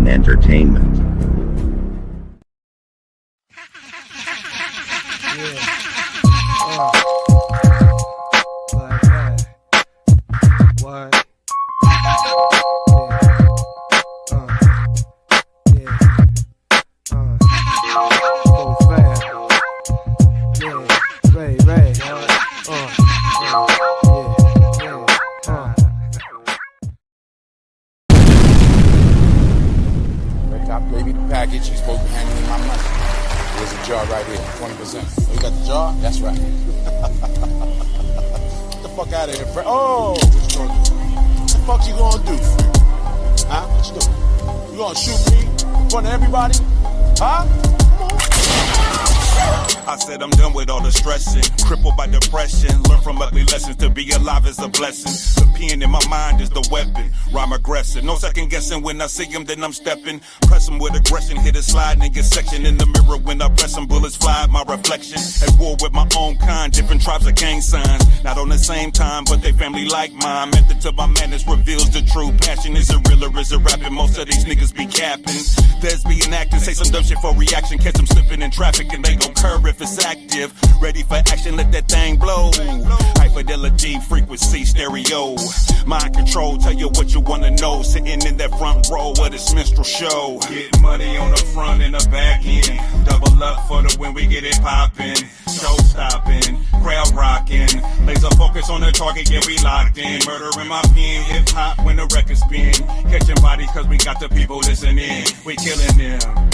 and entertainment. Package, you're supposed to be handing me my money. Here's a jar right here, 20%. Oh, you got the jar? That's right. Get the fuck out of here, friend. Oh, what you gonna do? What the fuck you gonna do? Huh? What you doing? You gonna shoot me in front of everybody? Huh? Come on. I said I'm done with all the stressing, crippled by depression. Learn from ugly lessons, to be alive is a blessing. The pen in my mind is the weapon, rhyme aggressive. No second guessing, when I see him then I'm stepping. Press him with aggression, hit it slide and get section. In the mirror when I press him, bullets fly at my reflection. At war with my own kind, different tribes of gang signs. Not on the same time, but they family like mine. Method to my madness reveals the true passion. Is it real or is it rapping? Most of these niggas be capping. There's being acting, say some dumb shit for reaction. Catch them slipping in traffic and they gon' curve if it's active. Ready for action, let that thing blow. High fidelity, frequency, stereo. Mind control, tell you what you wanna know. Sitting in that front row of this minstrel show. Get money on the front and the back end. Double up for the win, we get it poppin'. Show stopping, crowd rocking. Laser focus on the target, yeah, we locked in. Murder in my pen, hip hop when the record spin. Catching bodies cause we got the people listening. We killing them.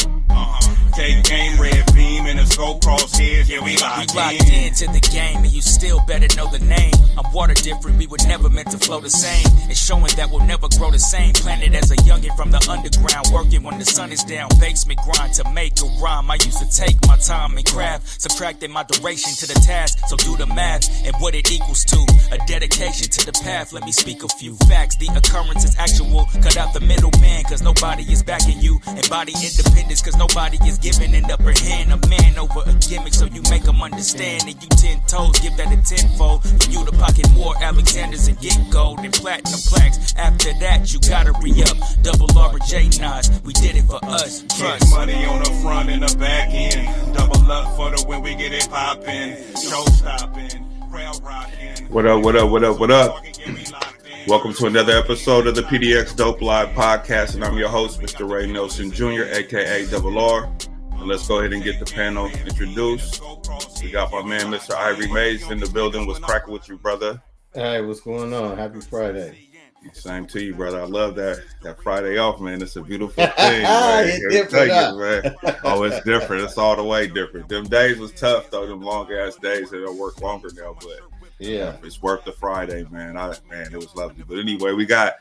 Take game, red beam, and a scope crosshairs, yeah, we locked into the game, and you still better know the name. I'm water different, we were never meant to flow the same. It's showing that we'll never grow the same. Planted as a youngin' from the underground, working when the sun is down. Basement grind to make a rhyme. I used to take my time and craft, subtracting my duration to the task. So do the math and what it equals to. A dedication to the path. Let me speak a few facts. The occurrence is actual. Cut out the middleman, cause nobody is backing you. And body independence, cause nobody is giving an upper hand. A man over a gimmick, so you make them understand. And you 10 toes, give that a tenfold. For you to pocket more Alexanders and get gold and platinum plaques. After that, you gotta re-up. Double R and J Nas, we did it for us. Trust. Money on the front and the back end. Double up for the win, we get it poppin'. Show stopping, crowd rocking. What up, what up, what up, what up? Welcome to another episode of the PDXDOPE Live Podcast, and I'm your host, Mr. Ray Nelson Jr., a.k.a. Double R. And let's go ahead and get the panel introduced. We got my man, Mr. Ivory Mays, in the building. What's cracking with you, brother? Hey, what's going on? Happy Friday. Same to you, brother. I love that Friday off, man. It's a beautiful thing, man. It's different, man. Oh, it's different. It's all the way different. Them days was tough, though. Them long-ass days that I work longer now, but yeah, it's worth the Friday, man. It was lovely. But anyway, we got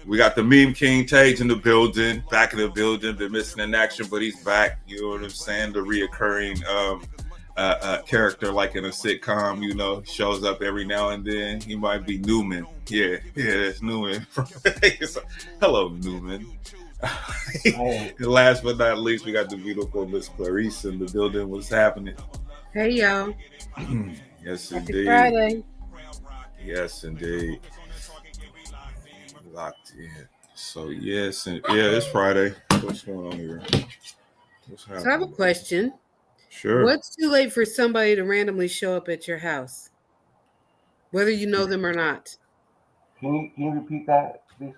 the meme king Tage in the building, back in the building. Been missing in action, but he's back. You know what I'm saying? The reoccurring character, like in a sitcom, you know, shows up every now and then. He might be Newman. Yeah, it's Newman. Hello, Newman. And last but not least, we got the beautiful Miss Clarice in the building. What's happening? Hey, y'all. Yes, Happy indeed. Friday. Yes, indeed. Locked in. So yes, it's Friday. What's going on here? So I have a question. Sure. What's too late for somebody to randomly show up at your house, whether you know them or not? Can you repeat that, please?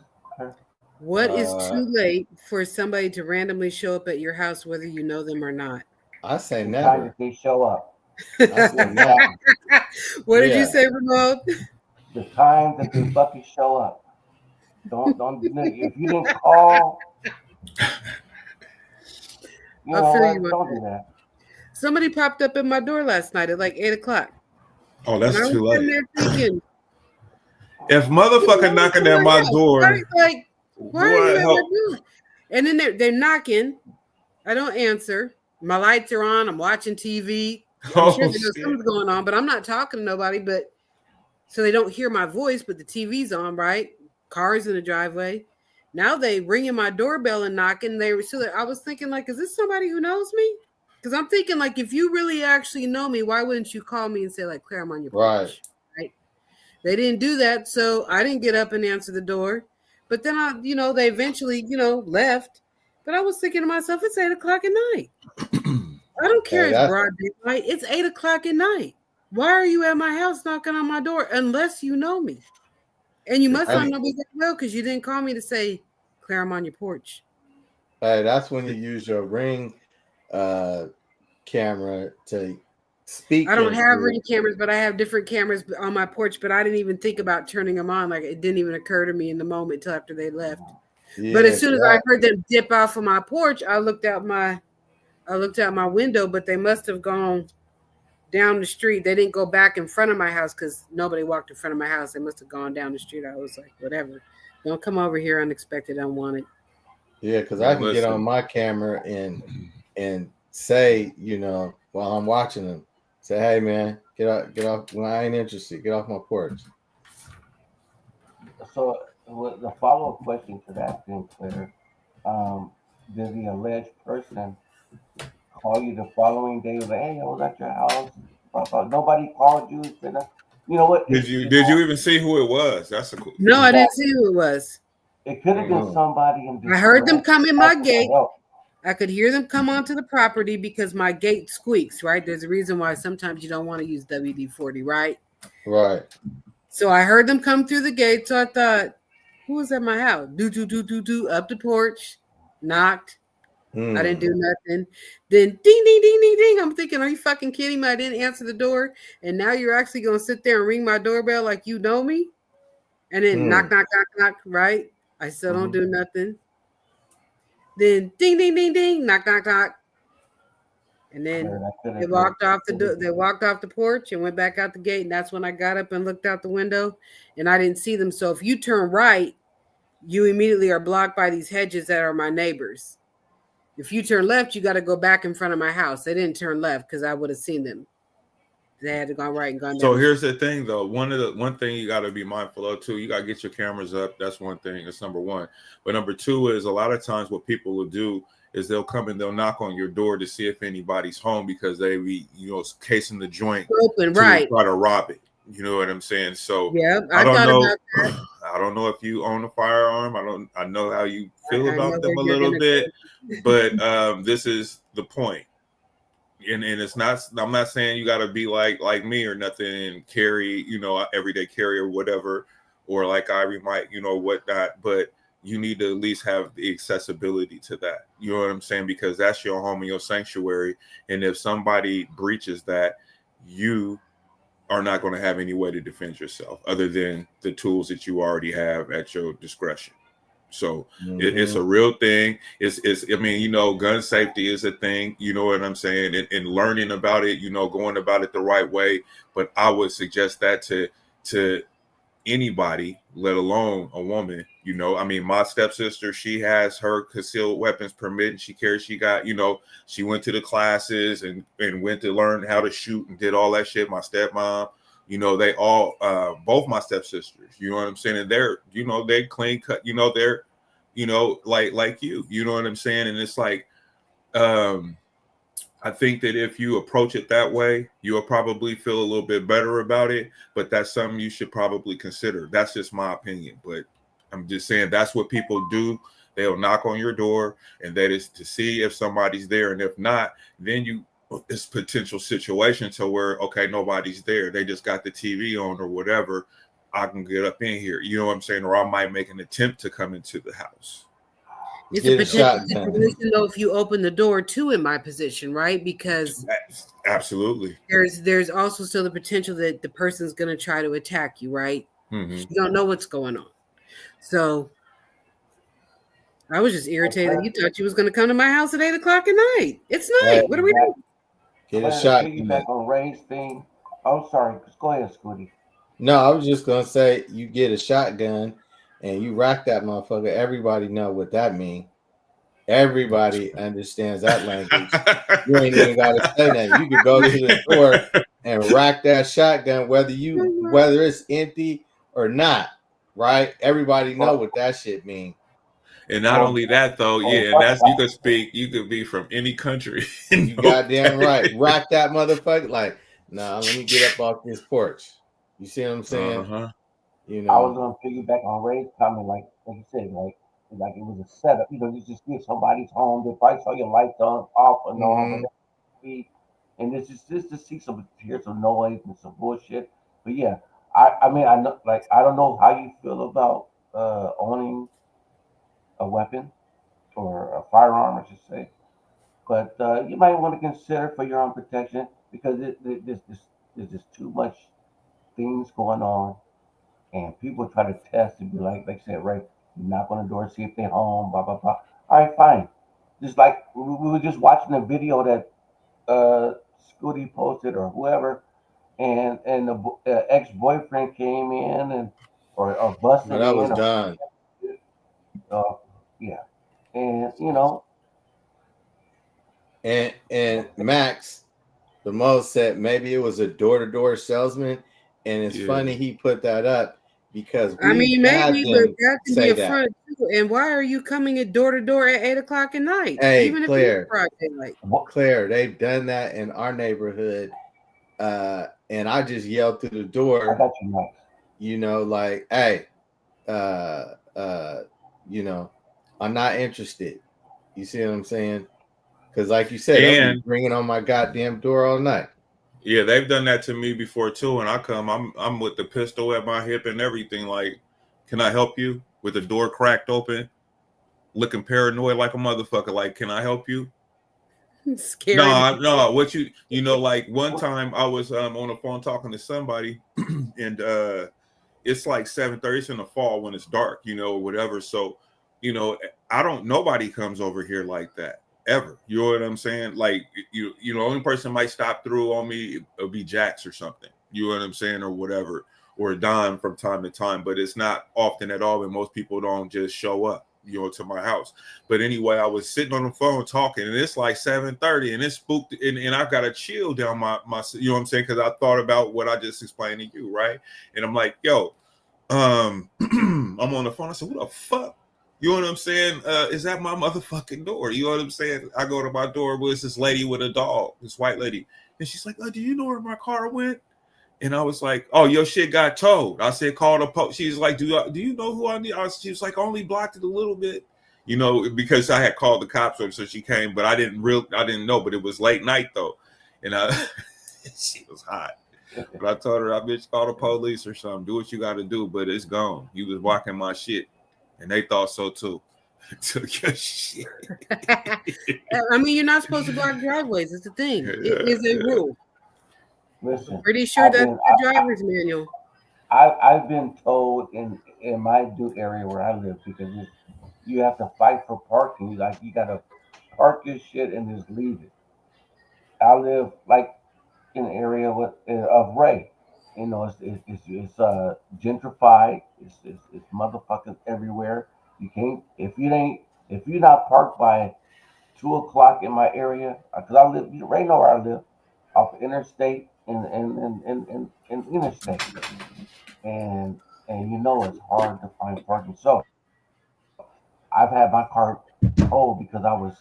What is too late for somebody to randomly show up at your house, whether you know them or not? I say The never. time that they show up. I say never. What did you say, Ramon? The time that they fucking show up. Don't if you didn't call, don't do that. Somebody popped up at my door last night at like 8:00. Oh, that's and I too was late. sitting there thinking, If motherfucker knocking at my door, why are you at my door? And then they're knocking. I don't answer. My lights are on. I'm watching TV. I'm sure there's something's going on, but I'm not talking to nobody. But so they don't hear my voice, but the TV's on, right? Cars in the driveway. Now they ringing my doorbell and knocking. They were still. I was thinking, like, is this somebody who knows me? Because I'm thinking, like, if you really actually know me, why wouldn't you call me and say, like, Claire, I'm on your porch? Right? They didn't do that, so I didn't get up and answer the door. But then they eventually, left. But I was thinking to myself, it's 8 o'clock at night. I don't care if it's broad daylight. It's 8 o'clock at night. Why are you at my house knocking on my door unless you know me? And you must not know me that well because you didn't call me to say, Claire, I'm on your porch. Hey, that's when you use your Ring camera to speak. I don't have Ring cameras, but I have different cameras on my porch, but I didn't even think about turning them on. Like, it didn't even occur to me in the moment till after they left. Yeah, but as soon as I heard them dip off of my porch, I looked out my window, but they must have gone down the street. They didn't go back in front of my house because nobody walked in front of my house. They must have gone down the street. I was like, whatever. Don't come over here unexpected, unwanted. Yeah, because I can get on my camera and say, while I'm watching them, say, hey man, get off. Well, I ain't interested. Get off my porch. So the follow-up question to that, then, Claire, did the alleged person call you the following day? Was like, hey, I was at your house. Nobody called you. Said, you know what? Did you even see who it was? That's a cool. No, I didn't see who it was. It could have been somebody in. I heard them come in my gate. I could hear them come onto the property because my gate squeaks. Right? There's a reason why sometimes you don't want to use WD-40. Right? Right. So I heard them come through the gate. So I thought, who was at my house? Do up the porch, knocked. I didn't do nothing. Then ding, ding, ding, ding, ding. I'm thinking, are you fucking kidding me? I didn't answer the door. And now you're actually going to sit there and ring my doorbell like you know me? And then knock, knock, knock, knock, right? I still don't do nothing. Then ding, ding, ding, ding, knock, knock, knock. And then they walked off the porch and went back out the gate. And that's when I got up and looked out the window and I didn't see them. So if you turn right, you immediately are blocked by these hedges that are my neighbors. If you turn left, you got to go back in front of my house. They didn't turn left because I would have seen them. They had to go right and gone down. So here's the thing, though. One thing you got to be mindful of too. You got to get your cameras up. That's one thing. That's number one. But number two is a lot of times what people will do is they'll come and they'll knock on your door to see if anybody's home because they be casing the joint open, right? Try to rob it. You know what I'm saying? So yeah, I don't know. I don't know if you own a firearm. I know how you feel about them a little bit, but this is the point. And it's not. I'm not saying you got to be like me or nothing and carry everyday carry or whatever, or like Ivory might whatnot. But you need to at least have the accessibility to that. You know what I'm saying? Because that's your home and your sanctuary. And if somebody breaches that, you are not going to have any way to defend yourself other than the tools that you already have at your discretion. So it's a real thing. Gun safety is a thing, you know what I'm saying? And learning about it, going about it the right way. But I would suggest that to anybody, let alone a woman. My stepsister, she has her concealed weapons permit and she went to the classes and went to learn how to shoot and did all that shit. My stepmom, they all both my stepsisters, you know what I'm saying? And they're, they clean cut, they're, like you know what I'm saying? And it's like, I think that if you approach it that way, you'll probably feel a little bit better about it, but that's something you should probably consider. That's just my opinion, but I'm just saying that's what people do. They'll knock on your door, and that is to see if somebody's there. And if not, then it's potential situation to where, okay, nobody's there. They just got the TV on or whatever. I can get up in here. You know what I'm saying? Or I might make an attempt to come into the house. It's a potential situation, though, if you open the door too in my position, right? Because absolutely, there's also still the potential that the person's going to try to attack you, right? Mm-hmm. You don't know what's going on. So I was just irritated. You thought you was going to come to my house at 8 o'clock at night. It's night. What are we doing? Get a shot. Back on Ray's thing. Oh, sorry. Go ahead, Scooty. No, I was just going to say you get a shotgun and you rack that motherfucker. Everybody know what that means. Everybody understands that language. You ain't even got to say that. You can go to the store and rack that shotgun, whether it's empty or not. Right? Everybody know what that shit means. And not only that, though, and that's you could be from any country. You goddamn right. Rack that motherfucker. Like, nah, let me get up off this porch. You see what I'm saying? I was gonna piggyback on Ray's comment, like you said, like like it was a setup. You just get somebody's home. They probably saw your lights on, off, and on, and it's just to see hear some noise and some bullshit. But yeah, I mean, I know, like, I don't know how you feel about owning a weapon or a firearm, I should say. But you might want to consider for your own protection because there's just too much things going on, and people try to test and be like I said, right? You knock on the door, see if they're home, blah blah blah. All right, fine. Just like we were just watching a video that Scooty posted or whoever, and the ex-boyfriend came in or busted in. That was done. Yeah, and you know. And Max, the most said maybe it was a door-to-door salesman, and it's funny he put that up because I mean maybe, but that can be a front too. And why are you coming at door-to-door at 8 o'clock at night? Hey, even Claire, if it's Friday night. Claire, they've done that in our neighborhood, and I just yelled through the door. I got you, Max. You know, like, hey, you know, I'm not interested. You see what I'm saying? Because, like you said, I've been ringing on my goddamn door all night. Yeah, they've done that to me before too. And I come, I'm with the pistol at my hip and everything. Like, can I help you? With the door cracked open, looking paranoid like a motherfucker. Like, can I help you? Scary. No. What you know? Like one time I was on the phone talking to somebody, and it's like 7:30. It's in the fall when it's dark, you know, or whatever. So, you know, nobody comes over here like that. Ever, you know what I'm saying? Like you know, only person might stop through on me will be Jax or something. You know what I'm saying, or whatever, or Don from time to time. But it's not often at all, and most people don't just show up, you know, to my house. But anyway, I was sitting on the phone talking, and it's like 7:30, and it's spooked, and I've got a chill down my, you know what I'm saying, because I thought about what I just explained to you, right? And I'm like, yo, I'm on the phone. I said, what the fuck? You know what I'm saying? Is that my motherfucking door? You know what I'm saying? I go to my door, it's this lady with a dog, this white lady. And she's like, oh, do you know where my car went? And I was like, oh, your shit got towed. I said, call the post. She's like, do you know who I need? She was like, only blocked it a little bit. You know, because I had called the cops over, so she came, but I didn't know, but it was late night though. And she was hot. But I told her, I bitch, call the police or something. Do what you got to do, but it's gone. You was blocking my shit. And they thought so too. Took your shit. I mean, you're not supposed to block driveways. It's the thing. It is a rule. Listen, I'm pretty sure that's the driver's manual. I've been told in my area where I live, because you have to fight for parking. Like, you got to park your shit and just leave it. I live like in an area of Ray. You know, it's gentrified. It's motherfuckers everywhere. You can't if you're not parked by 2 o'clock in my area, because I live right now where I live, off interstate and interstate, and you know it's hard to find parking. So I've had my car towed because I was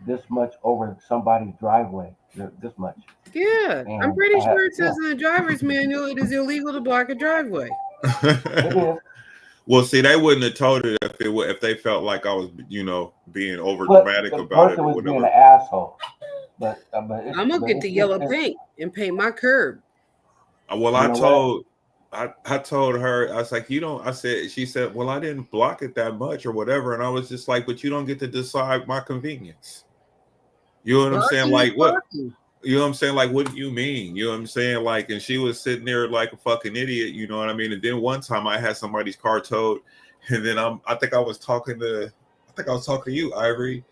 this much over somebody's driveway. This much. Yeah, and I'm pretty sure it says in the driver's manual it is illegal to block a driveway. Well, see, they wouldn't have told it if they felt like I was, you know, being over dramatic about it. The person was being an asshole. But I'm gonna get the yellow paint and paint my curb. Well, I told her, I was like, she said, well, I didn't block it that much or whatever, and I was just like, but you don't get to decide my convenience. You know what I'm saying? Like, what? You know what I'm saying? Like, what do you mean? You know what I'm saying? Like, and she was sitting there like a fucking idiot. You know what I mean? And then one time I had somebody's car towed, and then I think I was talking to you, Ivory,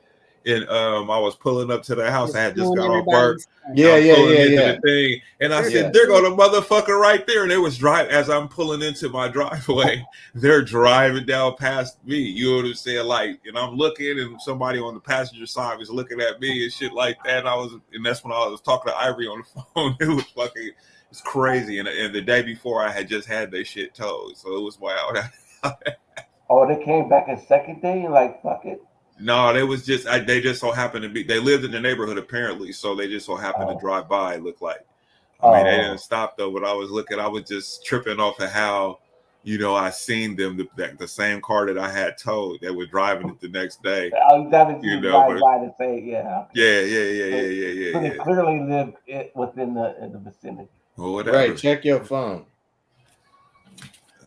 and I was pulling up to the house. I had just got off work. Yeah. The thing, and I said, "There go the motherfucker right there." And they was driving as I'm pulling into my driveway. They're driving down past me. You know what I'm saying? Like, and I'm looking, and somebody on the passenger side was looking at me and shit like that. And that's when I was talking to Ivory on the phone. It was fucking, it's crazy. And the day before, I had just had their shit towed, so it was wild. Oh, they came back a second day and like, fuck it. No, they was just they just so happened to be. They lived in the neighborhood apparently, so they just so happened to drive by. It looked like. I mean, they didn't stop though. But I was just tripping off of how I seen them the same car that I had towed that was driving it the next day. Oh, that was You you know, drive by to say, yeah. Yeah. So they clearly live within the vicinity. Or whatever. Right. Check your phone.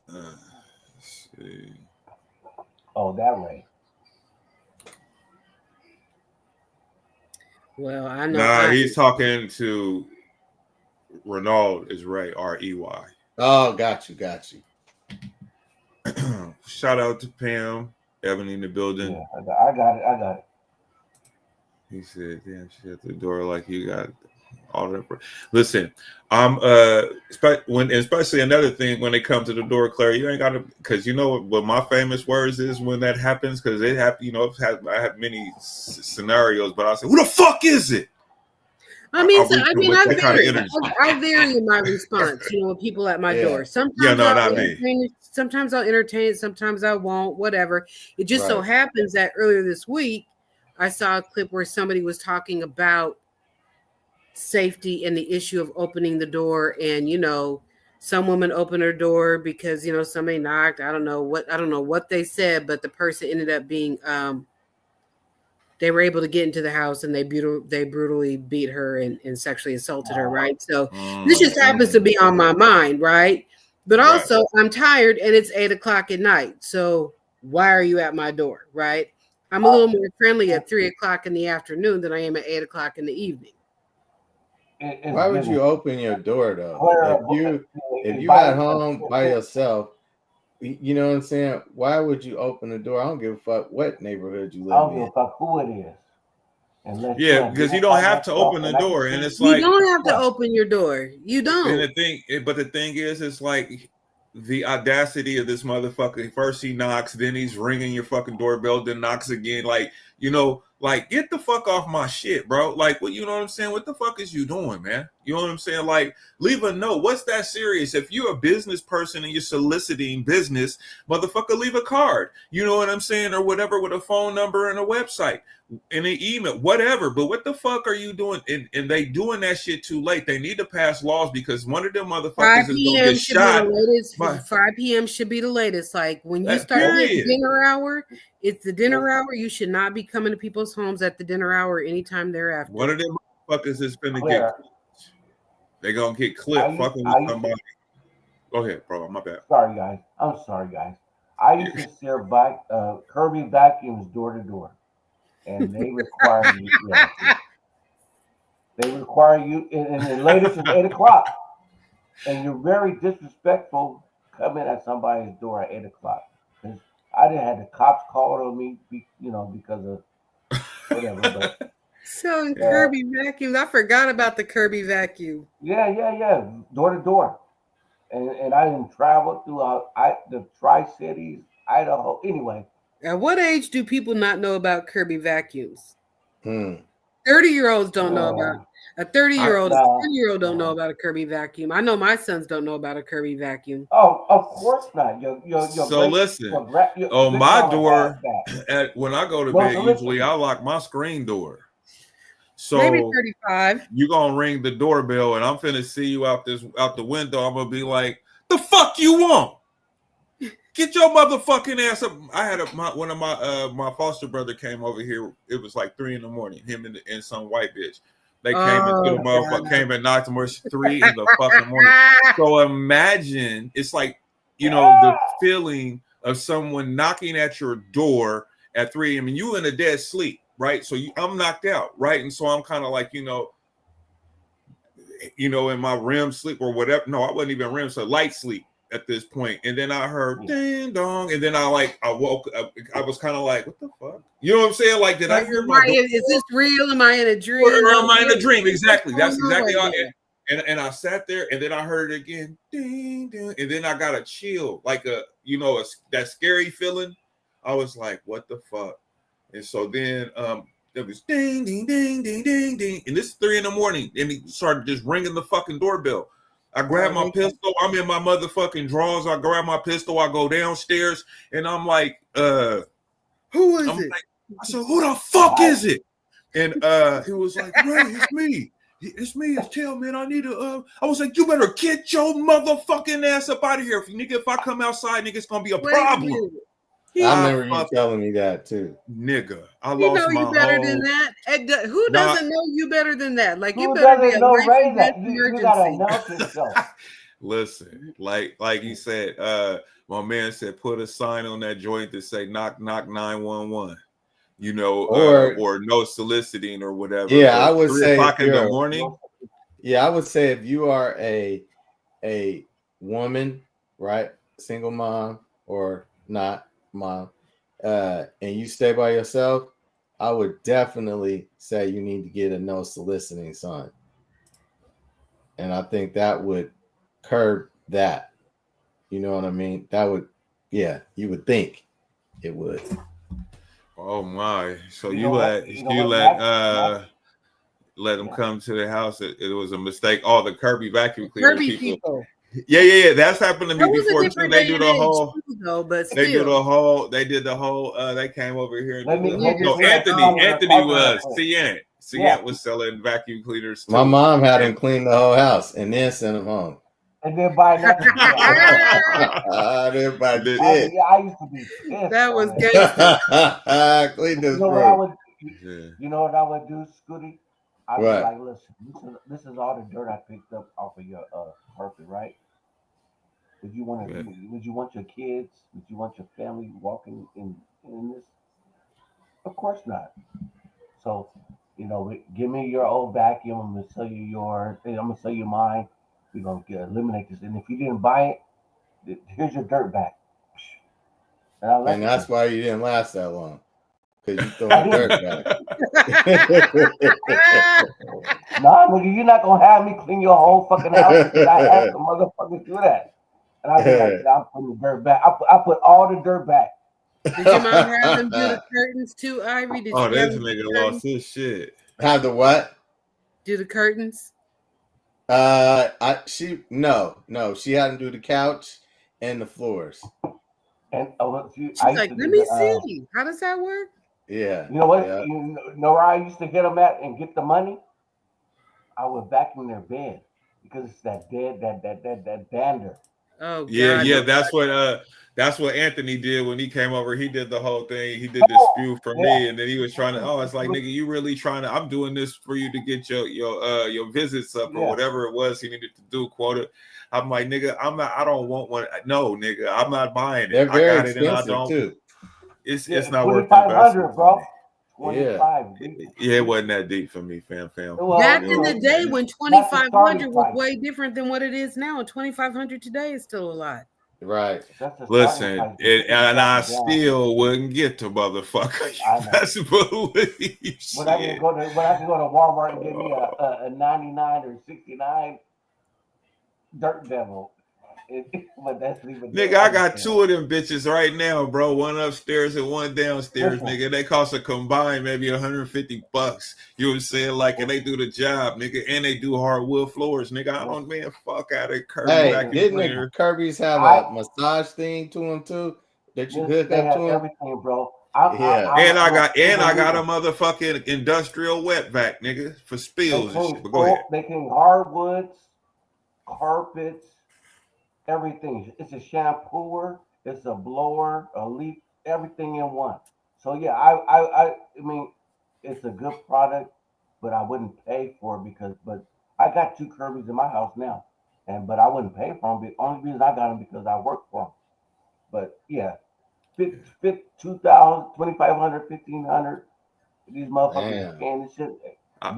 Let's see. Oh, that way. Well, I know. Nah, he's talking to Renaud is Ray, R-E-Y. Oh, got you. Shout out to Pam, Ebony in the building. Yeah, I got it. He said, damn, she at the door like you got all that. Listen, I'm especially another thing when they come to the door, Claire, you ain't gotta, because you know what my famous words is when that happens, because it happen, I have many scenarios, but I say, who the fuck is it? I vary in my response, with people at my door. Sometimes sometimes I'll entertain it, sometimes I won't, whatever. It just so happens that earlier this week, I saw a clip where somebody was talking about safety and the issue of opening the door. And, some woman opened her door because, somebody knocked. I don't know what they said, but the person ended up being, they were able to get into the house and they brutally beat her and sexually assaulted her. Right. So this just happens to be on my mind. Right. But also I'm tired and it's 8:00 at night. So why are you at my door? Right. I'm a little more friendly at 3:00 in the afternoon than I am at 8:00 in the evening. Why would you open your door though? If you at home by yourself, you know what I'm saying? Why would you open the door? I don't give a fuck what neighborhood you live in. I don't give a fuck who it is. Because you don't have to open the door, and it's like you don't have to open your door. You don't. And the thing is, it's like the audacity of this motherfucker. First he knocks, then he's ringing your fucking doorbell, then knocks again. Like, like get the fuck off my shit, bro. Like, what, you know what I'm saying? What the fuck is you doing, man? You know what I'm saying? Like, leave a note. What's that serious? If you're a business person and you're soliciting business, motherfucker, leave a card. You know what I'm saying? Or whatever, with a phone number and a website and an email, whatever. But what the fuck are you doing? And they doing that shit too late. They need to pass laws because one of them motherfuckers is gonna get shot. 5 p.m. should be the latest. Like when you start getting dinner hour, it's the dinner hour. You should not be coming to people's homes at the dinner hour anytime thereafter. One of them motherfuckers is gonna get clipped. They're gonna get clipped fucking with somebody. Go ahead, bro. My bad. I'm sorry, guys. I used to share Kirby vacuums door to door. And they require you. They require you, and the latest is 8:00. And you're very disrespectful coming at somebody's door at 8:00. Because I didn't have the cops called on me, because of whatever. But selling Kirby vacuums. I forgot about the Kirby vacuum. Yeah. Door to door. And I didn't travel throughout the Tri-Cities, Idaho. Anyway. At what age do people not know about Kirby vacuums? 30-year-olds don't know about a 30-year-old. A 10-year-old don't know about a Kirby vacuum. I know my sons don't know about a Kirby vacuum. Oh, of course not. Listen. My door, when I go to bed, usually I lock my screen door. So maybe 35. You gonna ring the doorbell, and I'm finna see you out the window. I'm gonna be like, "The fuck you want? Get your motherfucking ass up!" I had one of my foster brother came over here. It was like 3 a.m. Him and some white bitch. They came into the motherfucker, came and knocked him. 3 in the fucking morning. So imagine, it's like, the feeling of someone knocking at your door at 3 a.m. and you in a dead sleep, right? So I'm knocked out, right? And so I'm kind of like, in my REM sleep or whatever. No, I wasn't even REM, so light sleep at this point. And then I heard ding dong, and then I woke up. I was kind of like, what the fuck? You know what I'm saying? Like, did I hear is this real? Am I in a dream? Or am I in a dream? Exactly. That's exactly how and I sat there, and then I heard it again, ding ding, and then I got a chill, like that scary feeling. I was like, what the fuck? And so then it was ding ding ding ding ding ding, and this is 3 a.m, and he started just ringing the fucking doorbell. I grab my pistol. I'm in my motherfucking drawers. I grab my pistol. I go downstairs, and I'm like, who is it? I said, who the fuck is it? And he was like, Ray, it's me. It's me, it's Tail, man. I need to. I was like, you better get your motherfucking ass up out of here, if I come outside, nigga, it's gonna be a problem. I remember you telling me that too, nigga. I you lost know my you better whole... than that. Who doesn't know you better than that? Like you Who better be doesn't know away from this you gotta emergency. announce yourself. Listen, like he said, my man said, put a sign on that joint that say knock 911. You know, or no soliciting or whatever. Yeah, I would 3 say o'clock in the morning. Yeah, I would say if you are a woman, right, single mom or not mom, and you stay by yourself, I would definitely say you need to get a no soliciting sign. And I think that would curb that. You know what I mean? That would, yeah, you would think it would. Oh my! So You let them come to the house. It was a mistake. Oh, the Kirby vacuum cleaner Kirby people. Yeah. That's happened to me before too. They do the whole. But they do the whole. They did the whole. They came over here. No, Anthony was. Cian was selling vacuum cleaners too. My mom had him clean the whole house and then send him home. And then buy nothing. Everybody did. I used to be pissed. That was gangster. Clean this You know what I would do, Scooty? I was like, listen, this is all the dirt I picked up off of your carpet, right? Would you want your kids? Would you want your family walking in this? Of course not. So, give me your old vacuum. I'm gonna sell you yours. I'm gonna sell you mine. We're gonna eliminate this. And if you didn't buy it, here's your dirt back. And that's why you didn't last that long. Because you throw the dirt back. Nah, nigga, you're not gonna have me clean your whole fucking house because I had some motherfuckers do that. And I be like, I'm putting the dirt back. I put all the dirt back. Did your mom have them do the curtains too, Ivory? This nigga lost his shit. Have the what? Do the curtains? She hadn't do the couch and the floors. And she's like, let me see. How does that work? Yeah. You know what? Yeah. You know where I used to get them at and get the money? I would vacuum their bed because it's that dander. Oh God. Yeah. That's what Anthony did when he came over. He did the whole thing. He did the spew for me, and then he was trying to. It's like, nigga, you really trying to? I'm doing this for you to get your visits up or whatever it was he needed to do. Quota. I'm like, nigga, I'm not. I don't want one. No, nigga, I'm not buying it. They're very I got it, and I don't. Too. It's not worth the investment, bro. Yeah, it wasn't that deep for me, fam. Back in the day when 2,500 was way different than what it is now, and 2,500 today is still a lot. Right. Listen, and I still wouldn't get to motherfucker. You best believe. When I can go to Walmart and get me a 99 or 69 Dirt Devil. Nigga, I got 2 of them bitches right now, bro. One upstairs and one downstairs, nigga. They cost a combined maybe $150. You know what I'm saying? Like, and they do the job, nigga, and they do hardwood floors, nigga. I don't, man, fuck out of Kirby. Hey, didn't the Kirby's have a massage thing to them too? That you hook up to them? Everything, bro. And I got a motherfucking industrial wet vac, nigga, for spills and shit. But go ahead. They clean hardwoods, carpets. Everything. It's a shampooer, it's a blower, a leaf, everything in one. So yeah, I mean, it's a good product, but I wouldn't pay for it but I got 2 Kirby's in my house now, but I wouldn't pay for them. The only reason I got them because I work for them. But yeah, 2,000, 2,500, 1,500. These motherfuckers scan this shit. I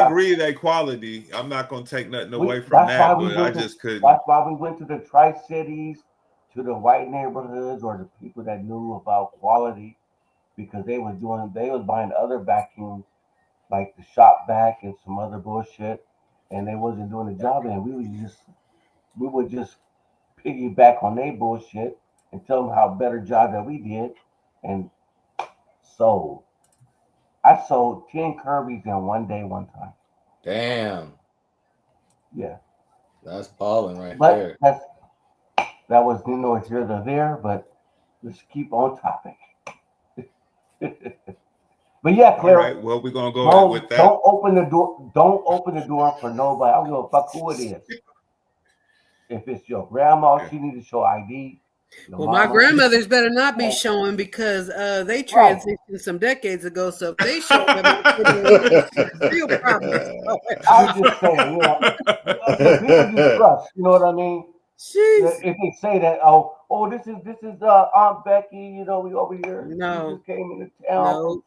agree they quality. I'm not gonna take nothing away from that, but I just couldn't. That's why we went to the Tri-Cities, to the white neighborhoods, or the people that knew about quality, because they was buying other vacuums like the Shop Vac and some other bullshit, and they wasn't doing the job, and we would just piggyback on their bullshit and tell them how better job that we did, and sold. I sold 10 Kirby's in one day, one time. Damn. Yeah. That's balling right there. That was neither here nor there, but let's keep on topic. But But yeah, Claire. All right, well, we're gonna go ahead with that. Don't open the door. Don't open the door for nobody. I don't give a fuck who it is. If it's your grandma, she needs to show ID. Well, my grandmothers better not be showing because they transitioned some decades ago. So if they show them, real problems. I'm just saying, the people you trust. You know what I mean? Jeez. If they say that, this is Aunt Becky. We over here. No, she just came into town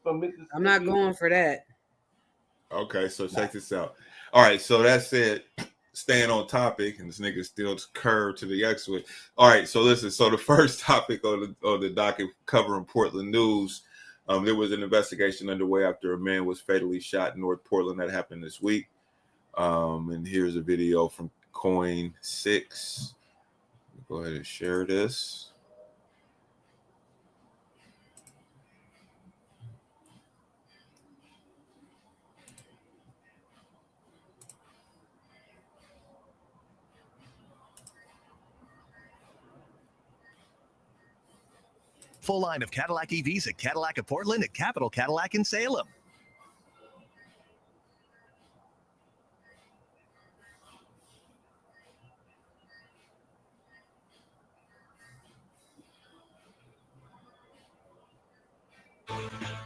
from Mississippi. I'm not going for that. Okay, so check this out. All right, so that's it. Staying on topic, and this nigga still curved to the exit. All right, so listen. So the first topic on the docket covering Portland news, there was an investigation underway after a man was fatally shot in North Portland. That happened this week. And here's a video from Coin 6. Go ahead and share this. Full line of Cadillac EVs at Cadillac of Portland, at Capital Cadillac in Salem.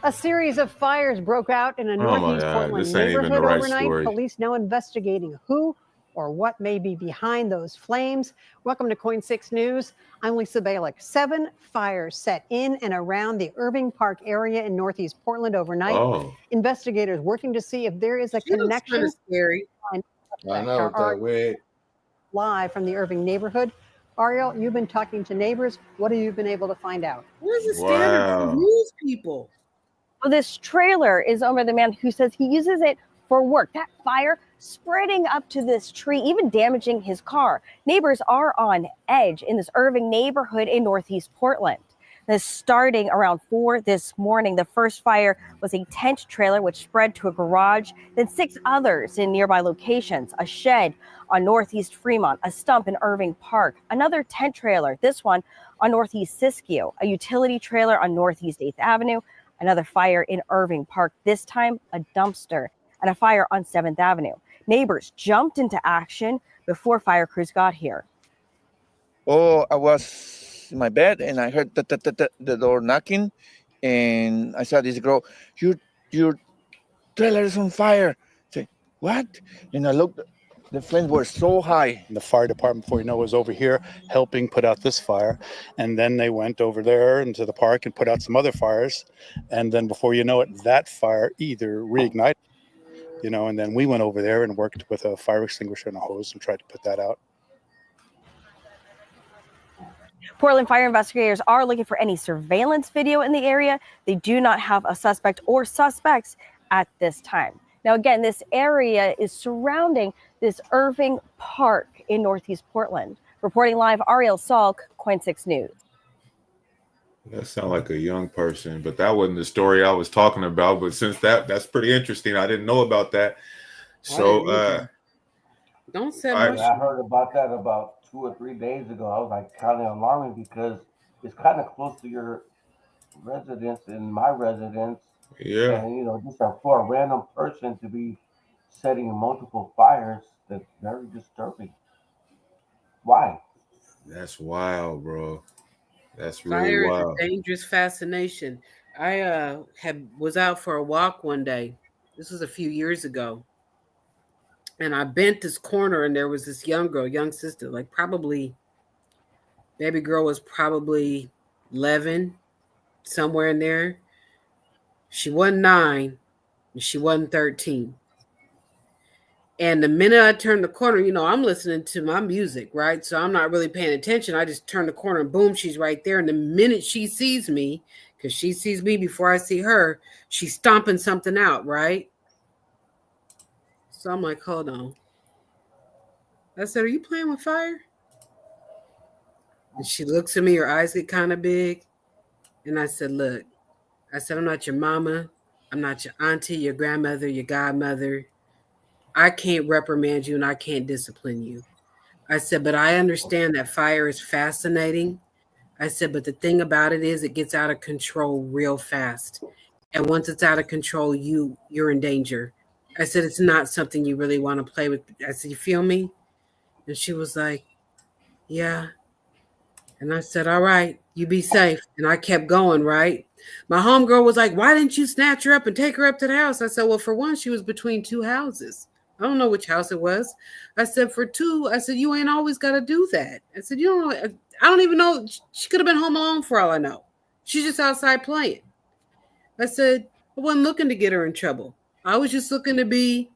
A series of fires broke out in a northeast Portland neighborhood overnight. Story. Police now investigating who or what may be behind those flames. Welcome to Coin 6 News. I'm Lisa Balick. 7 fires set in and around the Irving Park area in northeast Portland overnight. Investigators working to see if there is a connection. Scary. I know that way. Live from the Irving neighborhood. Ariel, you've been talking to neighbors. What have you been able to find out? Where's the standard for news people? Well, this trailer is owned by the man who says he uses it for work. That fire spreading up to this tree, even damaging his car. Neighbors are on edge in this Irving neighborhood in northeast Portland. This starting around 4 this morning. The first fire was a tent trailer which spread to a garage, then 6 others in nearby locations, a shed on northeast Fremont, a stump in Irving Park, another tent trailer, this one on northeast Siskiyou, a utility trailer on northeast 8th Avenue, another fire in Irving Park, this time a dumpster, and a fire on 7th Avenue. Neighbors jumped into action before fire crews got here. Oh, I was in my bed and I heard the door knocking, and I saw this girl, your trailer is on fire. I say, what? And I looked, the flames were so high. The fire department, before you know, was over here helping put out this fire. And then they went over there into the park and put out some other fires. And then before you know it, that fire either reignited, and then we went over there and worked with a fire extinguisher and a hose and tried to put that out. Portland fire investigators are looking for any surveillance video in the area. They do not have a suspect or suspects at this time. Now, again, this area is surrounding this Irving Park in northeast Portland. Reporting live, Ariel Salk, Coin 6 News. That sounds like a young person, but that wasn't the story I was talking about. But since that's pretty interesting, I didn't know about that. So, don't say much. I heard about that about 2 or 3 days ago. I was like kind of alarming because it's kind of close to your residence and my residence. Yeah. And, just for a random person to be setting multiple fires, that's very disturbing. Why? That's wild, bro. That's really wild. Fire is a dangerous fascination. I was out for a walk one day. This was a few years ago. And I bent this corner and there was this young sister, like probably, baby girl was probably 11, somewhere in there. She wasn't 9 and she wasn't 13. And the minute I turned the corner, I'm listening to my music, right? So I'm not really paying attention. I just turn the corner and boom, she's right there. And the minute she sees me, because she sees me before I see her, she's stomping something out, right? So I'm like, hold on. I said, are you playing with fire? And she looks at me, her eyes get kind of big. And I said, look, I'm not your mama. I'm not your auntie, your grandmother, your godmother. I can't reprimand you and I can't discipline you. I said, but I understand that fire is fascinating. I said, but the thing about it is it gets out of control real fast. And once it's out of control, you're in danger. I said, it's not something you really want to play with. I said, you feel me? And she was like, yeah. And I said, all right, you be safe. And I kept going, right? My homegirl was like, why didn't you snatch her up and take her up to the house? I said, well, for one, she was between two houses. I don't know which house it was. I said, for two, I said, you ain't always got to do that. I said, you don't know. I don't even know. She could have been home alone for all I know. She's just outside playing. I said, I wasn't looking to get her in trouble. I was just looking to be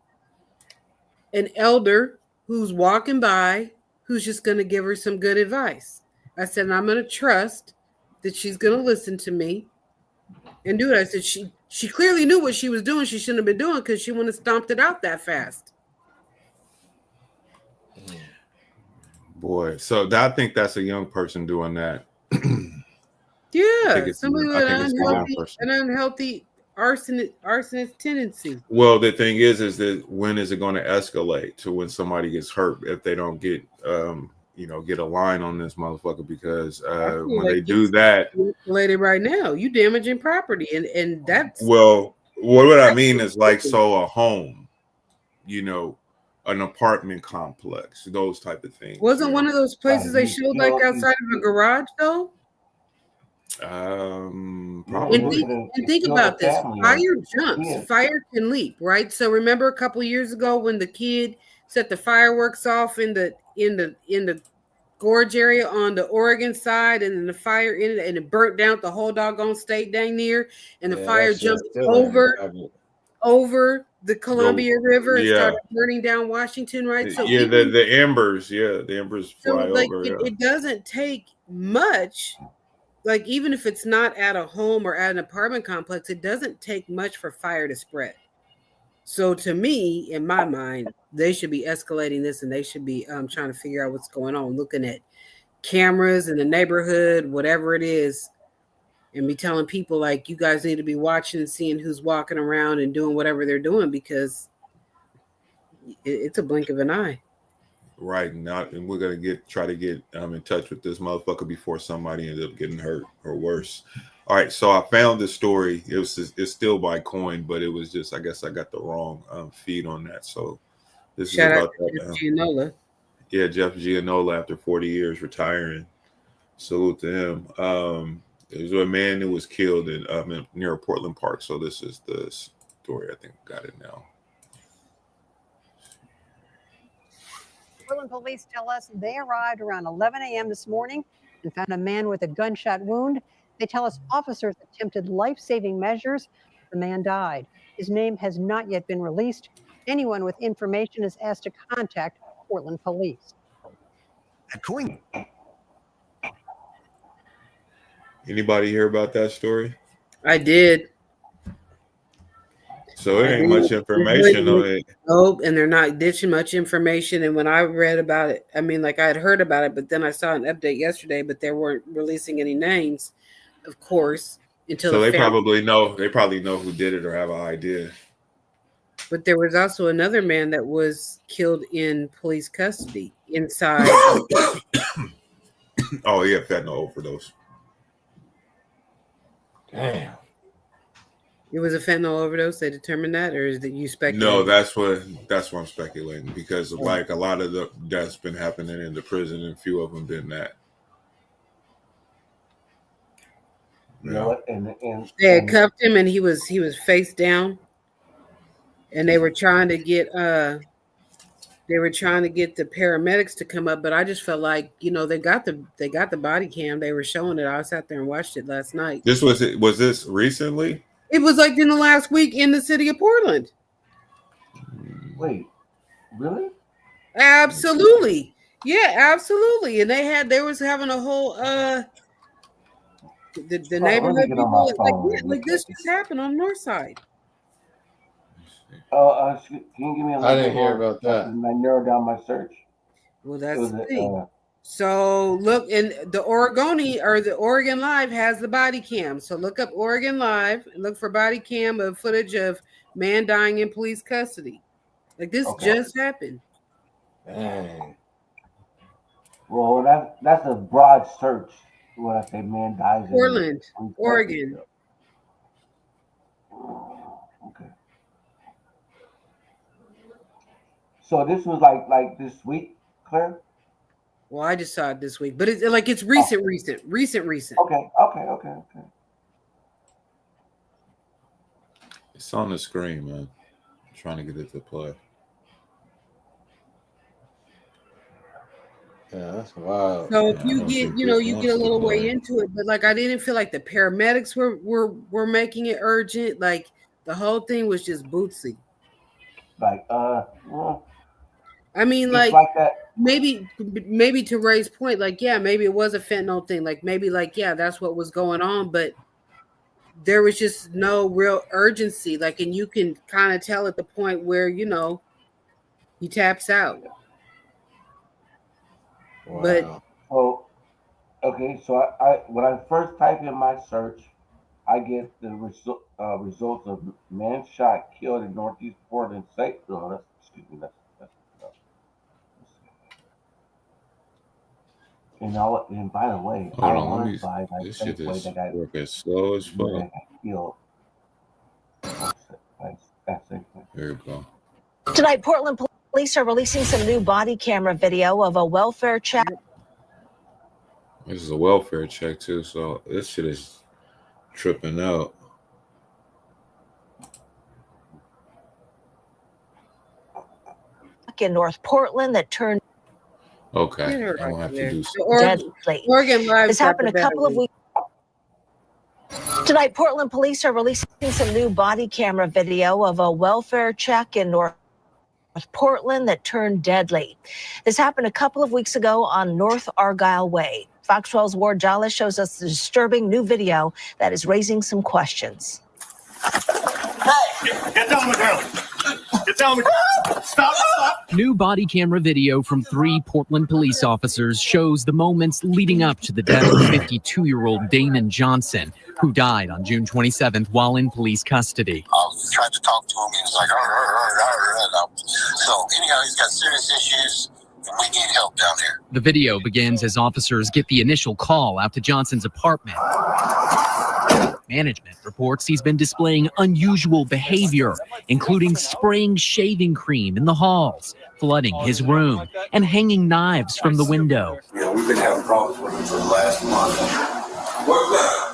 an elder who's walking by, who's just going to give her some good advice. I said, and I'm going to trust that she's going to listen to me and do it. I said, she clearly knew what she was doing. She shouldn't have been doing because she wouldn't have stomped it out that fast. Boy, so I think that's a young person doing that. Yeah, somebody with an unhealthy arsonist tendency. Well, the thing is that when is it going to escalate to when somebody gets hurt if they don't get get a line on this motherfucker? Because when they do that, escalated right now, you damaging property, and that's well, what I mean is like a home, an apartment complex, those type of things. Wasn't one of those places they showed like outside of a garage though? Probably. And think about this: fire jumps, fire can leap, right? So remember a couple of years ago when the kid set the fireworks off in the gorge area on the Oregon side, and then the fire in it, and it burnt down the whole doggone state dang near, and the fire jumped over the Columbia River and started burning down Washington, right? So the embers, fly over. It doesn't take much. Like, even if it's not at a home or at an apartment complex, it doesn't take much for fire to spread. So to me, in my mind, they should be escalating this, and they should be trying to figure out what's going on, looking at cameras in the neighborhood, whatever it is, and be telling people, like, you guys need to be watching and seeing who's walking around and doing whatever they're doing, because it's a blink of an eye. Right, and we're gonna try to get in touch with this motherfucker before somebody ends up getting hurt or worse. All right, so I found this story. It's still by Coin, but it was just, I guess I got the wrong feed on that. So this Shout is about out to Jeff Gianola. Yeah, Jeff Gianola, after 40 years retiring. Salute to him. There was a man who was killed in near Portland Park. So this is the story. I think I got it now. Portland police tell us they arrived around 11 a.m. this morning and found a man with a gunshot wound. They tell us officers attempted life-saving measures. The man died. His name has not yet been released. Anyone with information is asked to contact Portland police. Anybody hear about that story? I did. So it ain't much information on it. Nope, and they're not ditching much information. And when I read about it, I mean, like, I had heard about it, but then I saw an update yesterday, but they weren't releasing any names, of course, until. So they probably know who did it or have an idea. But there was also another man that was killed in police custody inside. Oh yeah, fentanyl overdose. Damn. It was a fentanyl overdose. They determined that, or is that you speculating? No, that's what I'm speculating, because like a lot of the deaths been happening in the prison, and few of them been that. You know what? And they had cuffed him, and he was face down, and they were trying to get the paramedics to come up, but I just felt like, they got the body cam. They were showing it. I sat there and watched it last night. Was this recently? It was like in the last week in the city of Portland. Wait, really? Absolutely. Yeah, absolutely. And they was having a whole the neighborhood people like this just happened on North Side. Can you give me a I didn't hear about that. I narrowed down my search. Well, that's the thing. So look, in the Oregon Live has the body cam. So look up Oregon Live and look for body cam of footage of man dying in police custody. Like this just happened. Dang. Well, that's a broad search. When I say man dies in Portland, Oregon. Okay. So this was like this week, Claire? Well, I just saw it this week, but it's recent. Okay. It's on the screen, man. I'm trying to get it to play. Yeah, that's wild. So if you get, you get a little way into it, but like I didn't feel like the paramedics were making it urgent. Like the whole thing was just bootsy. Like I mean, like that. Maybe to Ray's point, like maybe it was a fentanyl thing. Like maybe that's what was going on, but there was just no real urgency. Like, and you can kind of tell at the point where he taps out. Wow. But so I when I first type in my search, I get the results of man shot, killed in Northeast Portland. And by the way, hold on, this shit is working slow as fuck. There you go. Tonight, Portland police are releasing some new body camera video of a welfare check. This is a welfare check too, so this shit is tripping out. In North Portland that turned. Okay, I don't have to do deadly. Oregon Live. This happened a couple of weeks. Tonight, Portland police are releasing some new body camera video of a welfare check in North Portland that turned deadly. This happened a couple of weeks ago on North Argyle Way. Fox 12's Ward Jollis shows us the disturbing new video that is raising some questions. Hey, get down the ground. Get down the ground. Stop. New body camera video from 3 Portland police officers shows the moments leading up to the death of 52-year-old Damon Johnson, who died on June 27th while in police custody. I tried to talk to him. He was like, so anyhow, he's got serious issues. And we need help down here. The video begins as officers get the initial call out to Johnson's apartment. Management reports he's been displaying unusual behavior, including spraying shaving cream in the halls, flooding his room, and hanging knives from the window. Yeah, we've been having problems with him for the last month. What's that?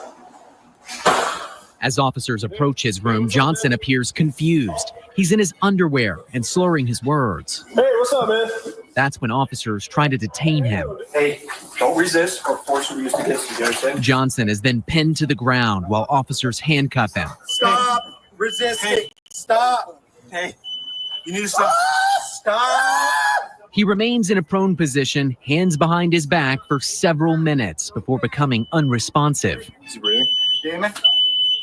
As officers approach his room, Johnson appears confused. He's in his underwear and slurring his words. Hey, what's up, man? That's when officers try to detain him. Hey, don't resist or forcibly use against you, understand? Johnson is then pinned to the ground while officers handcuff him. Stop resisting. Hey. Stop. Hey, you need to stop. Stop. He remains in a prone position, hands behind his back for several minutes before becoming unresponsive. Is he breathing? Damon?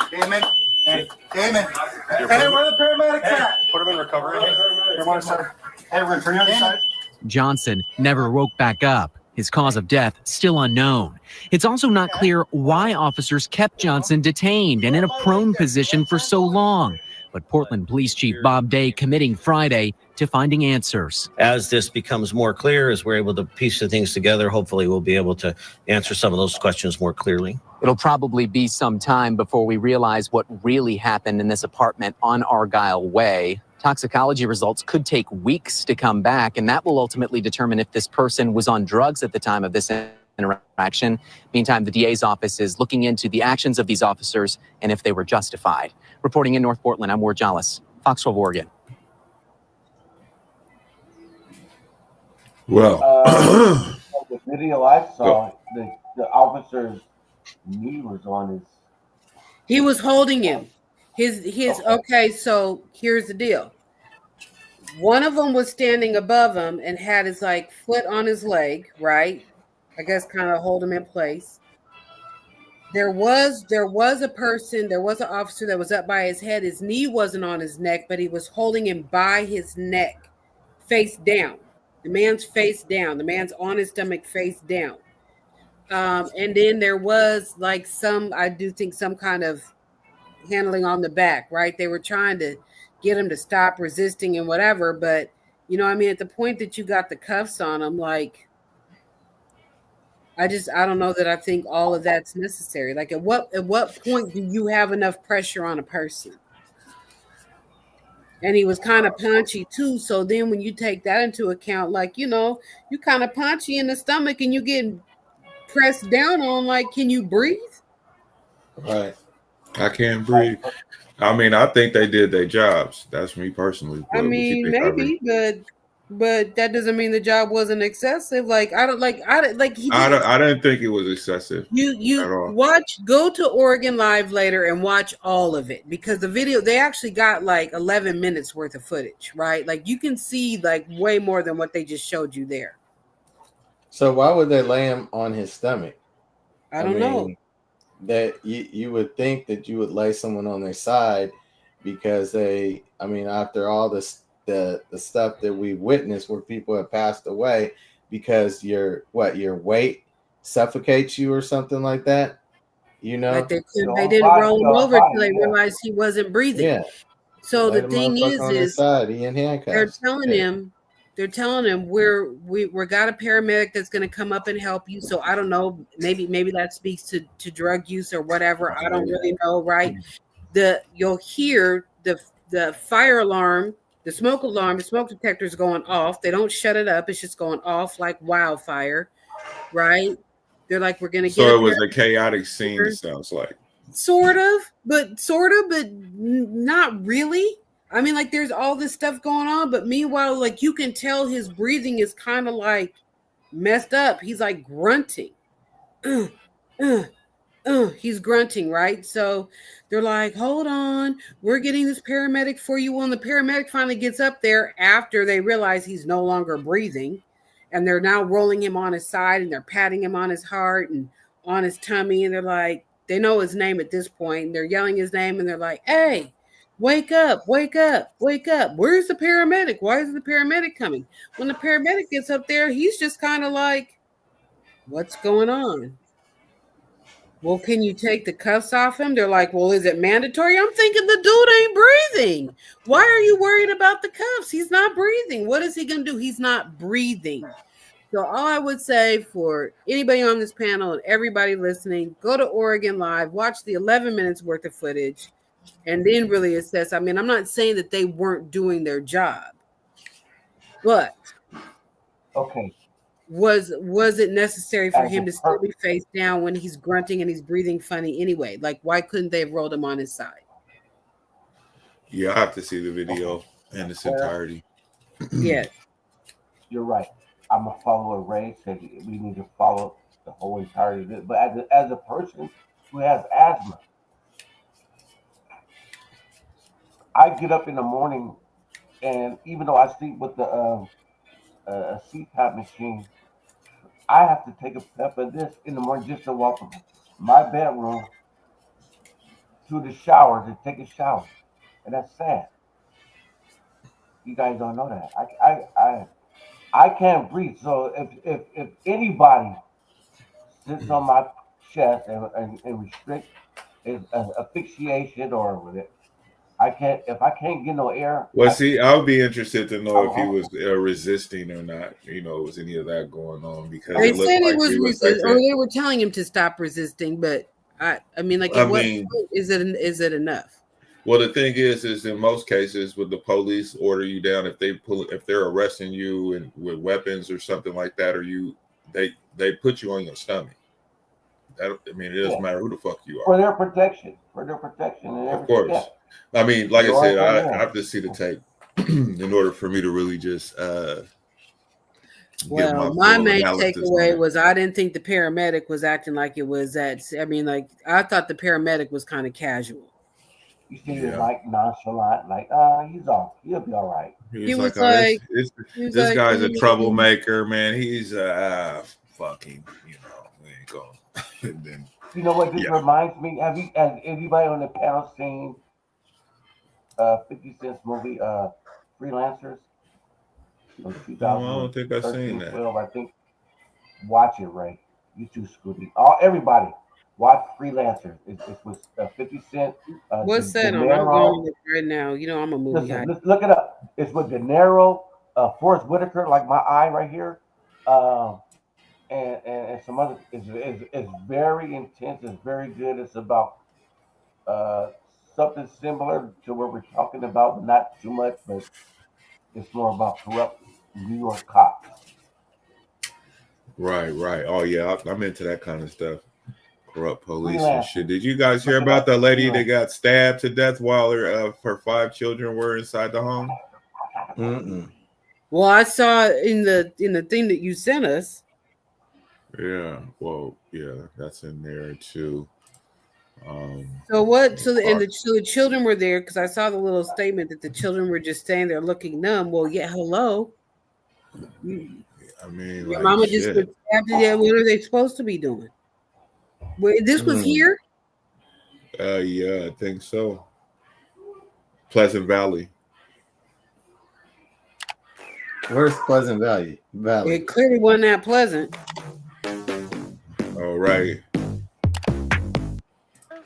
Damon? Hey, Damon. Hey, where are the paramedics at? Put him in recovery. Hey, we're going to turn you on the side. Johnson never woke back up. His cause of death still unknown. It's also not clear why officers kept Johnson detained and in a prone position for so long. But Portland Police Chief Bob Day committing Friday to finding answers. As this becomes more clear, as we're able to piece the things together, hopefully we'll be able to answer some of those questions more clearly. It'll probably be some time before we realize what really happened in this apartment on Argyle Way. Toxicology results could take weeks to come back, and that will ultimately determine if this person was on drugs at the time of this interaction. Meantime, the DA's office is looking into the actions of these officers and if they were justified. Reporting in North Portland, I'm Ward Jollis, Fox 12 Oregon. Well, the video I saw, the officer's knee was on his. He was holding him. Okay, so here's the deal. One of them was standing above him and had his foot on his leg, right? I guess kind of hold him in place. There was an officer that was up by his head. His knee wasn't on his neck, but he was holding him by his neck, face down. The man's face down. The man's on his stomach, face down. And then there was some kind of handling on the back, right? They were trying to get him to stop resisting and whatever, but at the point that you got the cuffs on him, I don't know that I think all of that's necessary. At what point do you have enough pressure on a person? And he was kind of punchy too. So then when you take that into account, like, you know, you kind of punchy in the stomach and you get pressed down on, like, can you breathe? Right. I can't breathe. I mean, I think they did their jobs. That's me personally. I mean, maybe, but that doesn't mean the job wasn't excessive. Like, I don't he didn't. I didn't think it was excessive. You go to Oregon Live later and watch all of it, because the video, they actually got like 11 minutes worth of footage, right? Like, you can see like way more than what they just showed you there. So why would they lay him on his stomach? I don't know. That you would think that you would lay someone on their side, because they, I mean, after all this, the stuff that we witnessed where people have passed away because your weight suffocates you or something like that, you know. Like they didn't roll him over until they realized he wasn't breathing. Yeah. So the thing is he in handcuffs. They're telling him we're got a paramedic that's going to come up and help you. So I don't know, maybe that speaks to drug use or whatever. I don't really know, right? You'll hear the fire alarm, the smoke alarm, the smoke detector's going off. They don't shut it up. It's just going off like wildfire, right? They're like, we're going to get. So it was a chaotic scene, it sounds like. Sort of, but not really. I mean, like, there's all this stuff going on, but meanwhile, like, you can tell his breathing is kind of like messed up. He's like grunting. He's grunting, right? So they're like, hold on, we're getting this paramedic for you. When the paramedic finally gets up there after they realize he's no longer breathing, and they're now rolling him on his side and they're patting him on his heart and on his tummy, and they're like, they know his name at this point, and they're yelling his name, and they're like, hey, wake up, wake up, wake up. Where's the paramedic? Why isn't the paramedic coming? When the paramedic gets up there, he's just kind of like, what's going on? Well, can you take the cuffs off him? They're like, well, is it mandatory? I'm thinking the dude ain't breathing. Why are you worried about the cuffs? He's not breathing. What is he going to do? He's not breathing. So all I would say for anybody on this panel and everybody listening, go to Oregon Live, watch the 11 minutes worth of footage, and then really assess. I mean, I'm not saying that they weren't doing their job, but okay, was it necessary for him to still be face down when he's grunting and he's breathing funny anyway? Like, why couldn't they have rolled him on his side? Yeah, I have to see the video in its entirety. Yes, you're right. I'm a follower. Ray said we need to follow the whole entirety of it. But as a person who has asthma, I get up in the morning, and even though I sleep with the a CPAP machine, I have to take a step of this in the morning just to walk from my bedroom to the shower to take a shower, and that's sad. You guys don't know that. I can't breathe. So if anybody sits on my chest and restrict is asphyxiation or with it, if I can't get no air. Well, see, I would be interested to know if he was resisting or not. You know, was any of that going on? Because they said he was resisting, or they were telling him to stop resisting. But I mean, like, is it enough? Well, the thing is in most cases, when the police order you down, if they're arresting you and with weapons or something like that, or they put you on your stomach. I mean, it doesn't matter who the fuck you are. For their protection, and everything. Of course. Yeah. I mean, like I said, I have to see the tape in order for me to really just. Well, my main takeaway was I didn't think the paramedic was acting like it was that. I mean, like, I thought the paramedic was kind of casual. You see, it like nonchalant, like, he'll be all right. He was like, this guy's a troublemaker, man. He's fucking, we ain't going. And then, you know what this reminds me? Has anybody on the panel seen 50 Cent's movie Freelancers? No, I don't think I've seen that. I think. Watch it, Ray. You too, Scooby. Everybody. Watch Freelancers. It's with 50 Cent. What's that on? I'm going right now. You know, I'm a movie guy. Look it up. It's with De Niro, Forrest Whitaker, like my eye right here, and some other. It's very intense. It's very good. It's about something similar to what we're talking about, but not too much, but it's more about corrupt New York cops. Right. Oh yeah, I'm into that kind of stuff. Corrupt police and shit. Did you guys hear about the lady that got stabbed to death while her 5 children were inside the home? Well, I saw in the thing that you sent us. Yeah. Well, yeah, that's in there too. So what? So the children were there because I saw the little statement that the children were just standing there looking numb. Well, yeah, hello. I mean, your mama just stabbed to death. What are they supposed to be doing? This was here. Yeah, I think so. Pleasant Valley. Where's Pleasant Valley? It clearly wasn't that pleasant. All right.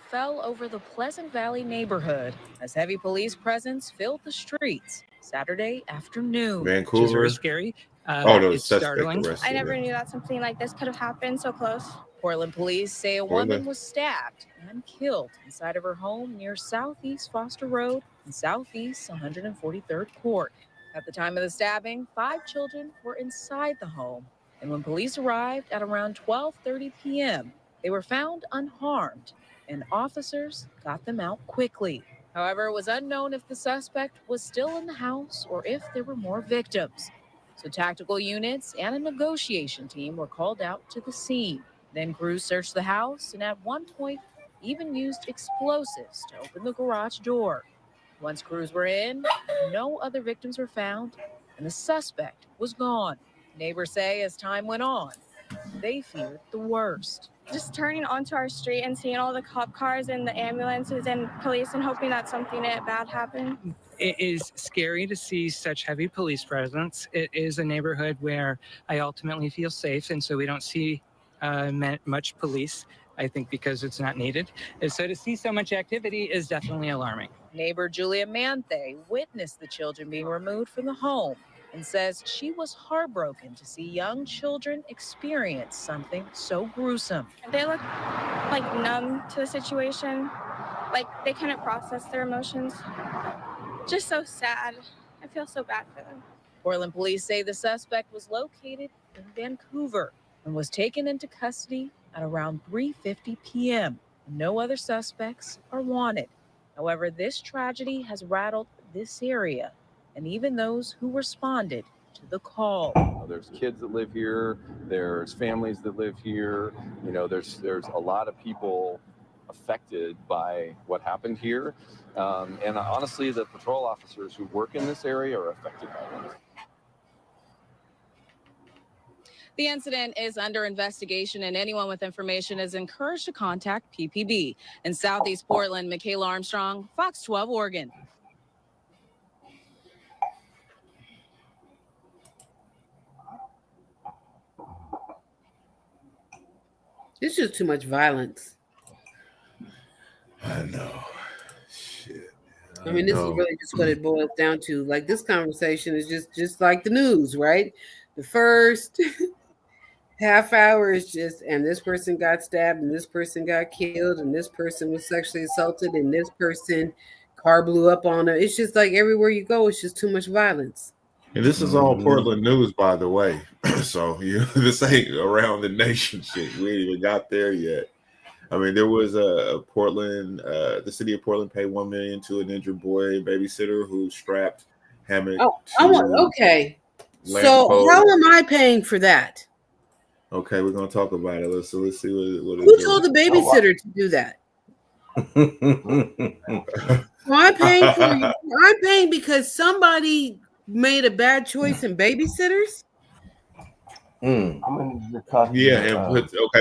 Fell over the Pleasant Valley neighborhood as heavy police presence filled the streets Saturday afternoon. Vancouver. Which is very scary. It's startling. I never knew that something like this could have happened so close. Portland police say a woman was stabbed and killed inside of her home near Southeast Foster Road and Southeast 143rd Court. At the time of the stabbing, 5 children were inside the home, and when police arrived at around 12:30 p.m., they were found unharmed, and officers got them out quickly. However, it was unknown if the suspect was still in the house or if there were more victims. So tactical units and a negotiation team were called out to the scene. Then crews searched the house and at one point even used explosives to open the garage door. Once crews were in, no other victims were found, and the suspect was gone. Neighbors say as time went on, they feared the worst. Just turning onto our street and seeing all the cop cars and the ambulances and police and hoping that something bad happened. It is scary to see such heavy police presence. It is a neighborhood where I ultimately feel safe, and so we don't see much police, I think, because it's not needed. And so to see so much activity is definitely alarming. Neighbor Julia Manthe witnessed the children being removed from the home and says she was heartbroken to see young children experience something so gruesome. They look like numb to the situation, like they couldn't process their emotions. Just so sad. I feel so bad for them. Portland police say the suspect was located in Vancouver and was taken into custody at around 3:50 p.m. No other suspects are wanted. However, this tragedy has rattled this area and even those who responded to the call. There's kids that live here. There's families that live here. You know, there's a lot of people affected by what happened here. And honestly, the patrol officers who work in this area are affected by this. The incident is under investigation, and anyone with information is encouraged to contact PPB. In Southeast Portland, Michaela Armstrong, Fox 12, Oregon. It's just too much violence. I know. Shit. I mean, this is really just what it boils down to. Like, this conversation is just like the news, right? The first half hour is just, and this person got stabbed, and this person got killed, and this person was sexually assaulted, and this person car blew up on her. It's just like everywhere you go, it's just too much violence. And this is all Portland news, by the way. So this ain't around the nation shit. We ain't even got there yet. I mean, there was a Portland, the city of Portland paid $1 million to an injured boy babysitter who strapped hammock. Okay. So how am I paying for that? Okay, we're gonna talk about it. Let's see what Who told the babysitter to do that? I'm paying for you. I'm paying because somebody made a bad choice in babysitters. Okay,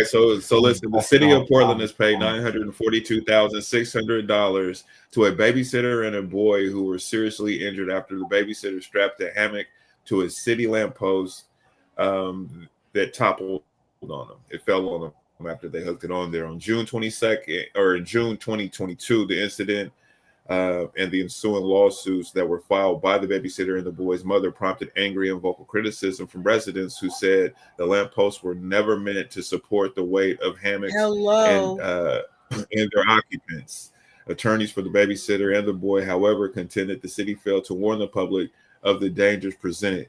so listen, the city of Portland has paid $942,600 to a babysitter and a boy who were seriously injured after the babysitter strapped a hammock to a city lamppost that toppled on them. It fell on them after they hooked it on there on June 22nd or in June 2022. The incident and the ensuing lawsuits that were filed by the babysitter and the boy's mother prompted angry and vocal criticism from residents who said the lampposts were never meant to support the weight of hammocks and their occupants. Attorneys for the babysitter and the boy, however, contended the city failed to warn the public of the dangers presented.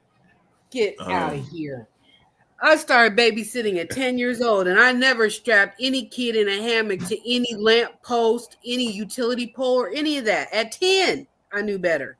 Get out of here. I started babysitting at 10 years old, and I never strapped any kid in a hammock to any lamp post, any utility pole, or any of that. At 10, I knew better.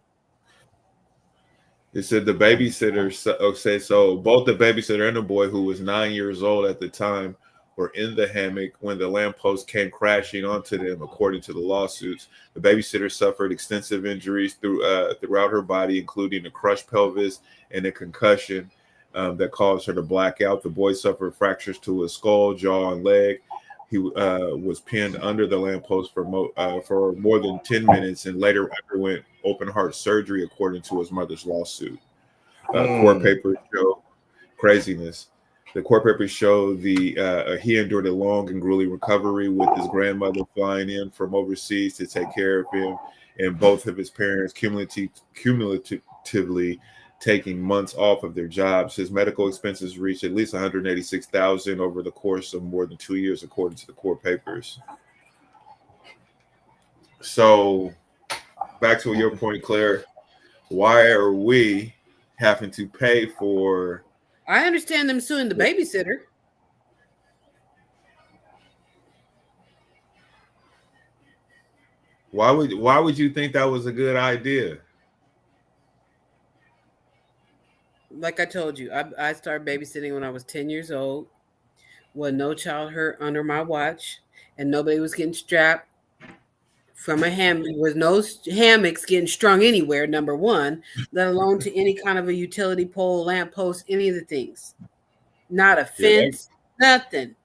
It said the babysitter said so. Both the babysitter and the boy, who was 9 years old at the time, were in the hammock when the lamppost came crashing onto them, according to the lawsuits. The babysitter suffered extensive injuries throughout her body, including a crushed pelvis and a concussion that caused her to black out. The boy suffered fractures to his skull, jaw, and leg. He was pinned under the lamppost for more than 10 minutes and later underwent open heart surgery, according to his mother's lawsuit. Court papers show craziness. The court papers show he endured a long and grueling recovery, with his grandmother flying in from overseas to take care of him, and both of his parents cumulatively taking months off of their jobs. His medical expenses reached at least $186,000 over the course of more than 2 years, according to the court papers. So, back to your point, Claire, why are we having to pay for? I understand them suing the babysitter. Why would you think that was a good idea? Like I told you, I started babysitting when I was 10 years old. Was no child hurt under my watch, and nobody was getting strapped from a hammock. There was no hammocks getting strung anywhere, number one, let alone to any kind of a utility pole, lamp post, any of the things. Not a fence, nothing.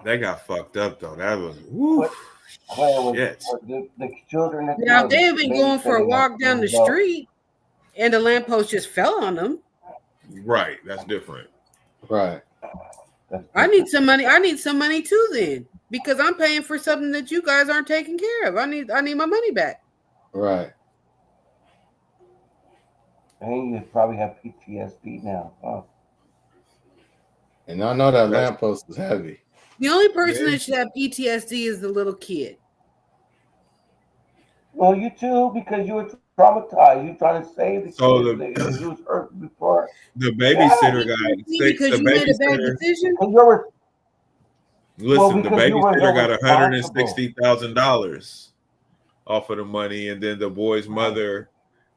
They got fucked up, though. That was, woo. Yes. The children. Now, if they had been going for a walk down the street and the lamppost just fell on them. Right, that's different. Right. I need some money. I need some money too, then, because I'm paying for something that you guys aren't taking care of. I need my money back. Right. And you probably have PTSD now. Huh? And I know that lamppost is heavy. The only person that should have PTSD is the little kid. Well, you too, because you were traumatized. You trying to save the kid. You was hurt before. The babysitter got because you made a bad decision. Listen, the babysitter got $160,000 off of the money, and then the boy's mother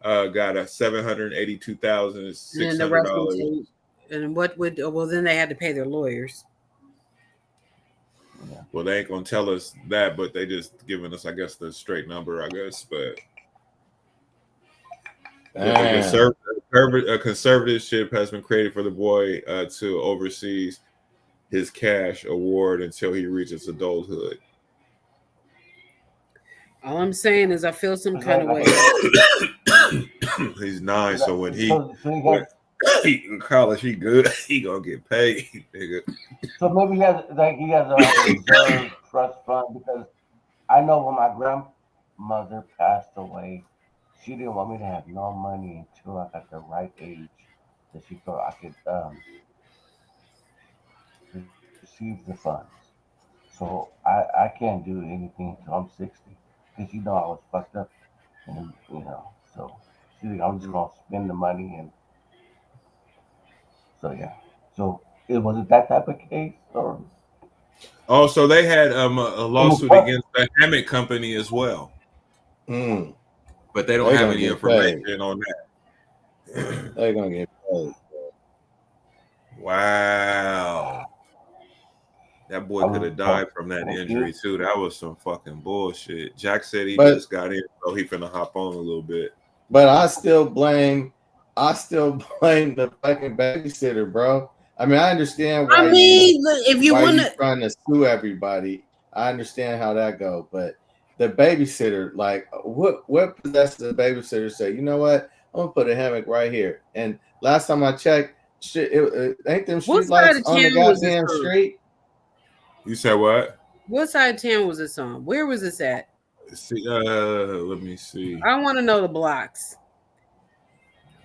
got a $782,600. And what would? Well, then they had to pay their lawyers. Well, they ain't gonna tell us that, but they just giving us, I guess, the straight number, I guess. But a conservatorship has been created for the boy to oversee his cash award until he reaches adulthood. All I'm saying is I feel some kind of way. He's 9, so when he in college, he good. He gonna get paid, nigga. So maybe he has a reserve trust fund, because I know when my grandmother passed away, she didn't want me to have no money until I got the right age that she thought I could receive the funds. So I can't do anything until I'm 60, because I was fucked up, and so I'm just gonna spend the money and. So yeah. So it wasn't that type of case, or? Oh, so they had a lawsuit against the hammock company as well. But they don't have any information on that. They're gonna get paid. Wow. That boy could have died from that injury too. That was some fucking bullshit. Jack said he just got in, so he finna hop on a little bit. But I still blame the fucking babysitter, bro. I mean, I understand why. If you want to trying to sue everybody, I understand how that goes. But the babysitter, like, what possesses the babysitter? Say, you know what? I'm gonna put a hammock right here. And last time I checked, shit, it ain't them street lights on the goddamn street. You said what? What side of town was this on? Where was this at? See, let me see. I want to know the blocks.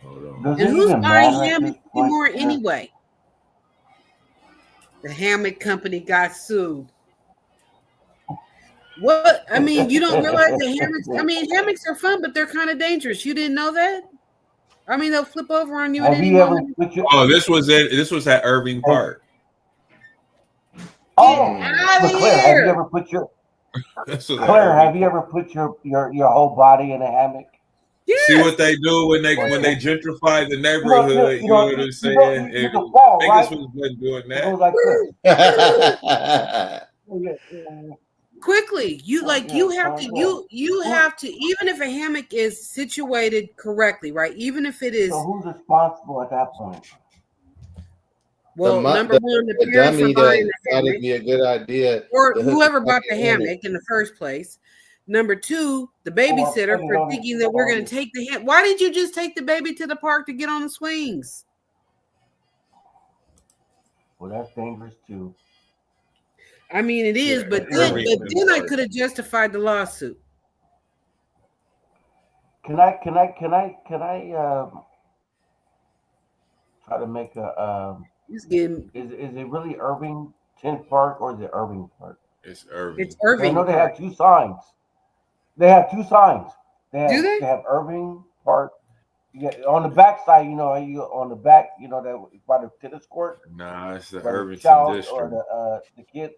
Hold on. And who's buying hammocks anymore anyway? The hammock company got sued. What? I mean, you don't realize the hammocks. I mean, hammocks are fun, but they're kind of dangerous. You didn't know that? I mean, they'll flip over on you at any moment. This was at Irving Park. Oh, Out of Claire, have here. you ever put your your whole body in a hammock? Yes. See what they do when they gentrify the neighborhood. You know what I'm saying? Niggas wasn't doing that. Quickly, you have to even if a hammock is situated correctly, right? Even if it is. So who's responsible at that point? Well, number one, the parents dummy for buying that the thought hammock, it'd be a good idea, or whoever bought the hammock in the first place. Number two, the babysitter for thinking that we're going to take the hammock. Why did you just take the baby to the park to get on the swings? Well, that's dangerous too. I mean, it is, but then I could have justified the lawsuit. Can I try to make a is it really Irvington Park or is it Irving Park? It's Irving. It's Irving. I know they have two signs. They have two signs. Do they? They have Irving Park. Yeah, on the back side, you on the back, that by the tennis court. Nah, it's the by Irvington child district. Or the kid.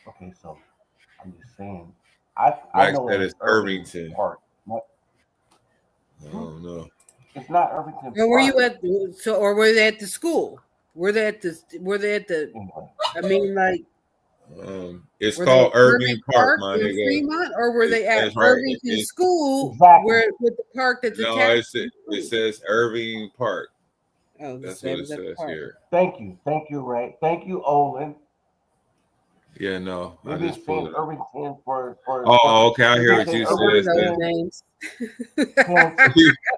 Okay, so I'm just saying. I know that it's Irvington Park. I don't know. It's not Irvington. Well, were you at or were they at the school? Were they at the? I mean, like. It's called Irving Park, my in nigga. Fremont, or were they at That's right. Irvington School, Exactly. with the park that's No, attached? it says Irving Park. Oh, that's what it says here. Thank you, Ray. Thank you, Olin. Yeah, no, I Maybe just it's pulled it. Irvington for. Oh, okay, I hear what you said. Names.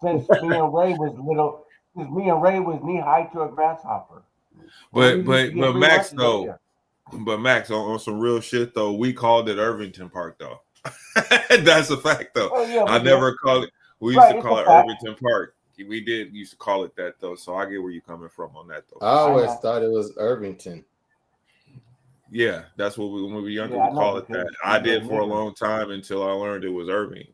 Since me and Ray was knee high to a grasshopper. But Max though. But Max, on some real shit though, we called it Irvington Park though. That's a fact though. Oh, yeah, I never called it. We used to call it Irvington Park. We used to call it that though. So I get where you're coming from on that though. I always thought it was Irvington. Yeah, that's what when we were younger we call it that. I did for a long time until I learned it was Irving.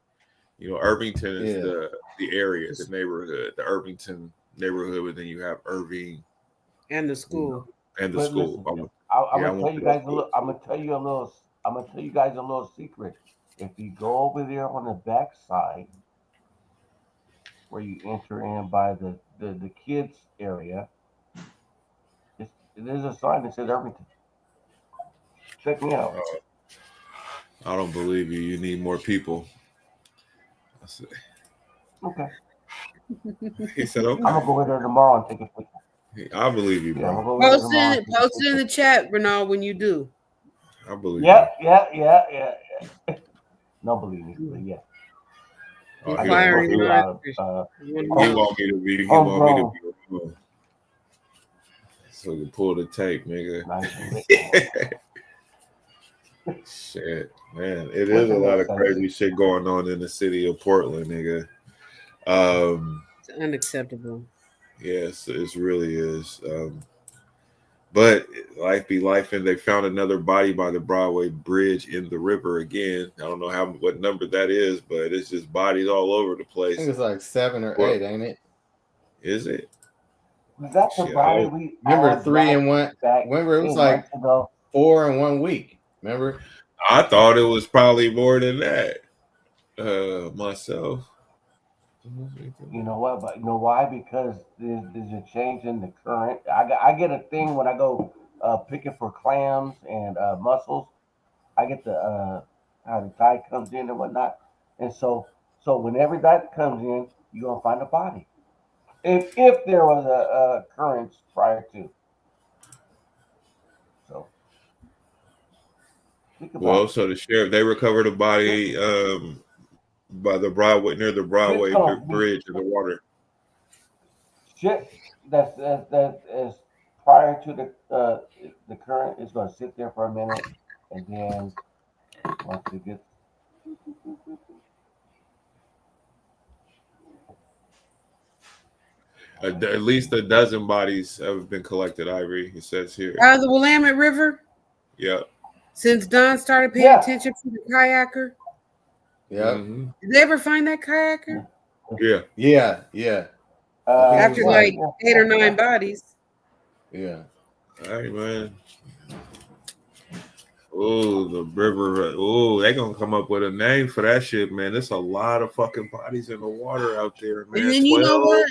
Irvington is the area, the neighborhood, the Irvington neighborhood, but then you have Irving and the school. And the school. I'm gonna tell you guys a little secret. If you go over there on the back side, where you enter in by the kids area, there's a sign that says Irvington. Check me out. I don't believe you. You need more people. Okay. He said, "Okay." I'm gonna go over there tomorrow and take a picture. I believe you, bro. Post it in the chat, Renal, when you do. I believe. Yeah. No, believe me, but yeah. He want me to be. He want me to be. So we can pull the tape, nigga. Shit, man, it is a lot of crazy shit going on in the city of Portland, nigga. It's unacceptable. Yes, it really is. But life be life, and they found another body by the Broadway Bridge in the river again. I don't know what number that is, but it's just bodies all over the place. I think it's like 7 or 8, ain't it? Is it? Was that the body we remember 3 and 1? Remember it was like 4 in 1 week. Remember? I thought it was probably more than that. Myself. You know what? But you know why? Because there's a change in the current. I get a thing when I go picking for clams and mussels. I get the how the tide comes in and whatnot. And so whenever that comes in, you're gonna find a body. If there was a occurrence prior to. So. Well, so the sheriff, they recovered a body by the Broadway, near the Broadway Bridge in the water. Shit that is prior to the current is going to sit there for a minute, and then once it gets. At least a dozen bodies have been collected, Ivory. It says here. Out of the Willamette River? Yep. Since Don started paying attention to the kayaker. Yeah. Did they ever find that kayaker? Yeah. After like 8 or 9 bodies. Yeah. All right, man. Oh, the river. Oh, they gonna come up with a name for that shit, man. There's a lot of fucking bodies in the water out there, man. And then you know what?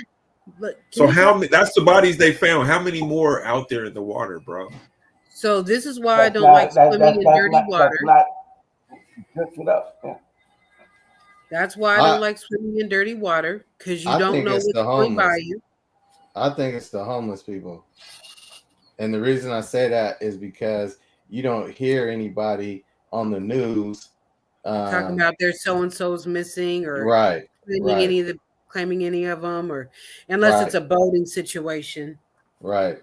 So how many? That's the bodies they found. How many more out there in the water, bro? So this is why I don't like swimming in dirty water. That's why I don't like swimming in dirty water, because you don't know what's going by you. I think it's the homeless people. And the reason I say that is because you don't hear anybody on the news talking about their so-and-so's missing or claiming any of them, or unless it's a boating situation. Right.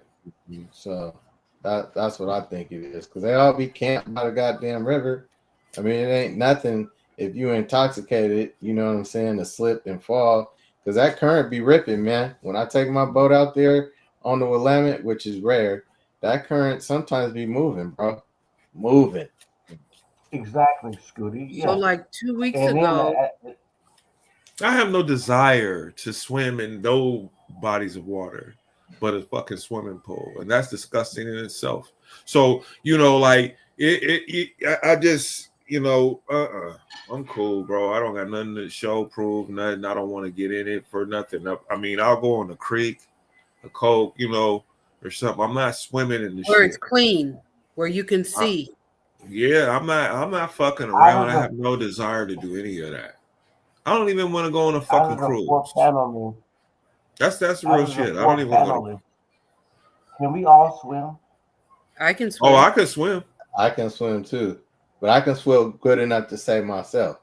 So that's what I think it is, because they all be camped by the goddamn river. I mean, it ain't nothing if you intoxicated, you know what I'm saying, to slip and fall, because that current be ripping, man. When I take my boat out there on the Willamette, which is rare, that current sometimes be moving, bro. Moving. Exactly, Scooty. Yeah. So like 2 weeks ago. I have no desire to swim in no bodies of water, but a fucking swimming pool, and that's disgusting in itself. So like I just I'm cool, bro. I don't got nothing to show, prove, nothing. I don't want to get in it for nothing. I mean, I'll go in the creek, a coke, or something. I'm not swimming in the where shit. It's clean, where you can see. I'm not fucking around. I have no desire to do any of that. I don't even want to go on a fucking cruise. That's the real shit. I don't even want to. Can we all swim? I can swim. Oh, I can swim. I can swim too, but I can swim good enough to save myself.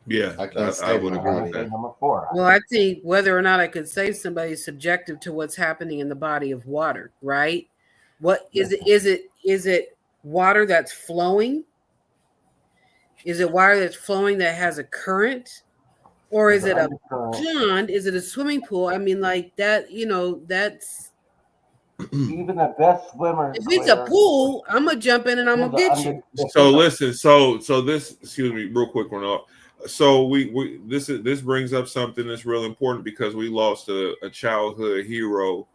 Yeah, I would agree with that. Number 4. Well, I think whether or not I could save somebody is subjective to what's happening in the body of water, right? What is it? Is it water that's flowing? Is it water that's flowing that has a current? Or is it a pond? Is it a swimming pool? I mean, like that, that's even the best swimmers. If it's a pool, I'm gonna jump in and I'm gonna get you. So listen, so this, excuse me, real quick, Ronald. So this brings up something that's real important, because we lost a childhood hero,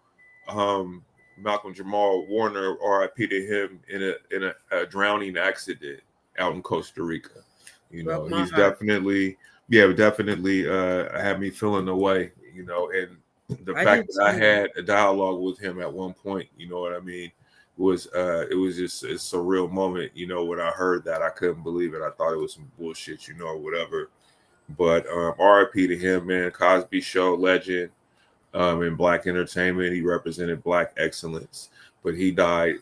Malcolm Jamal Warner, R.I.P. to him, in a drowning accident out in Costa Rica. He's definitely had me feeling the way, and the fact that I had a dialogue with him at one point, you know what I mean, it was just a surreal moment. When I heard that, I couldn't believe it. I thought it was some bullshit, or whatever. But R.I.P. to him, man. Cosby Show legend. In Black entertainment, he represented Black excellence. But he died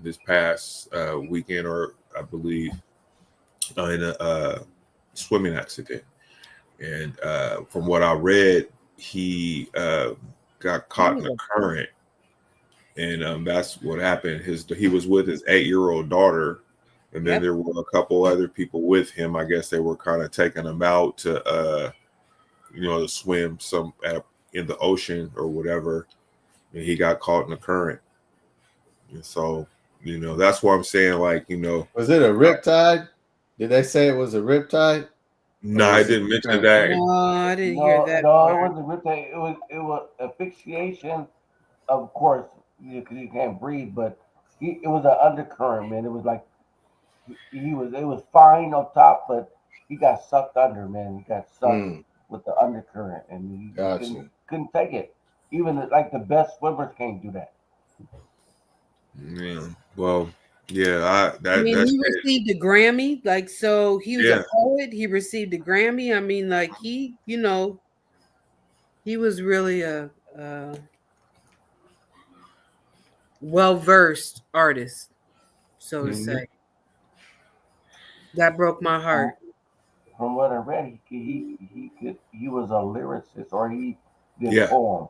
this past weekend, or I believe, in a swimming accident. And from what I read, he got caught in a current, and that's what happened. He was with his 8-year-old daughter, and then there were a couple other people with him. I guess they were kind of taking him out to to swim in the ocean or whatever, and he got caught in the current. And so that's what I'm saying. Like, was it a riptide? Did they say it was a riptide? No, I didn't mention that. No, I didn't hear that. No, it wasn't riptide. It was asphyxiation. Of course, you can't breathe, but it was an undercurrent, man. It was like it was fine on top, but he got sucked under, man. He got sucked with the undercurrent, and he couldn't take it. Even like the best swimmers can't do that. Yeah. Well, yeah. He received a Grammy. Like, so he was a poet. He received a Grammy. I mean, like he was really a well-versed artist, so to say. That broke my heart. From what I read, he was a lyricist, or he did poem.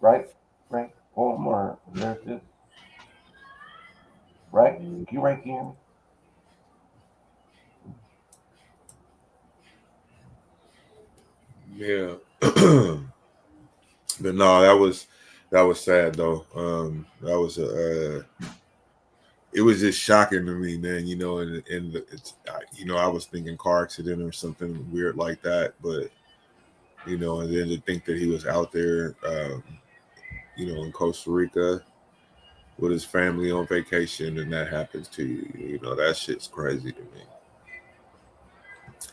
Right? Poem or lyricist. Right? You right, Kim? Yeah. But no, that was sad though. That was it was just shocking to me, man. You know, and it's I was thinking car accident or something weird like that, but and then to think that he was out there, in Costa Rica with his family on vacation, and that happens to you. That shit's crazy to me.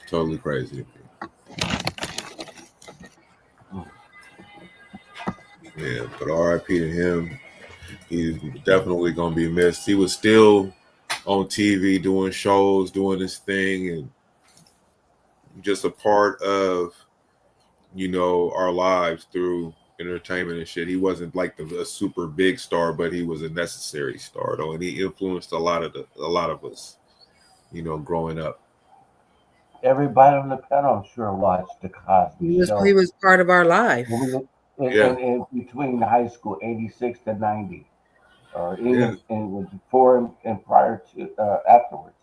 Totally crazy to me. Yeah, but RIP to him. He's definitely going to be missed. He was still on TV doing shows, doing his thing, and just a part of, our lives through entertainment and shit. He wasn't like a super big star, but he was a necessary star, though, and he influenced a lot of us, growing up. Everybody on the panel, I'm sure, watched the Cosby Show. He was part of our life. In between high school, 86 to 90, or even before and prior to afterwards.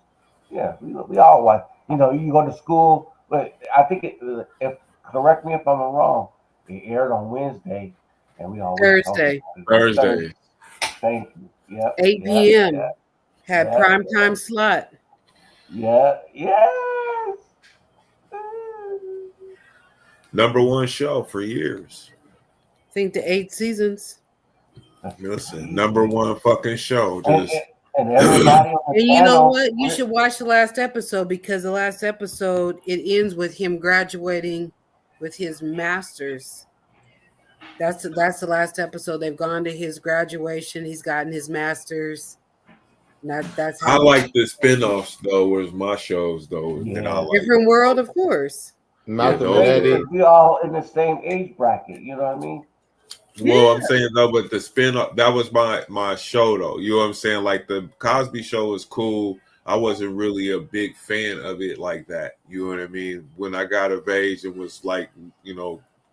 Yeah, we all watch. You go to school, but I think if correct me if I'm wrong, it aired on Wednesday, and we always Thursday. Thank you. Yeah. 8 p.m. Had prime time slot. Yeah. #1 show for years. I think the 8 seasons. Listen, #1 fucking show. Just and everybody on the and you know what? You should watch the last episode, because the last episode, it ends with him graduating with his master's. That's the last episode. They've gone to his graduation. He's gotten his master's. That's how I like the spinoffs though. Where's my shows though? That I like. Different World, of course. We all in the same age bracket. You know what I mean? Well, I'm saying though, but the spin-off, that was my show though. You know what I'm saying? Like the Cosby Show was cool. I wasn't really a big fan of it like that. You know what I mean? When I got of age, it was like,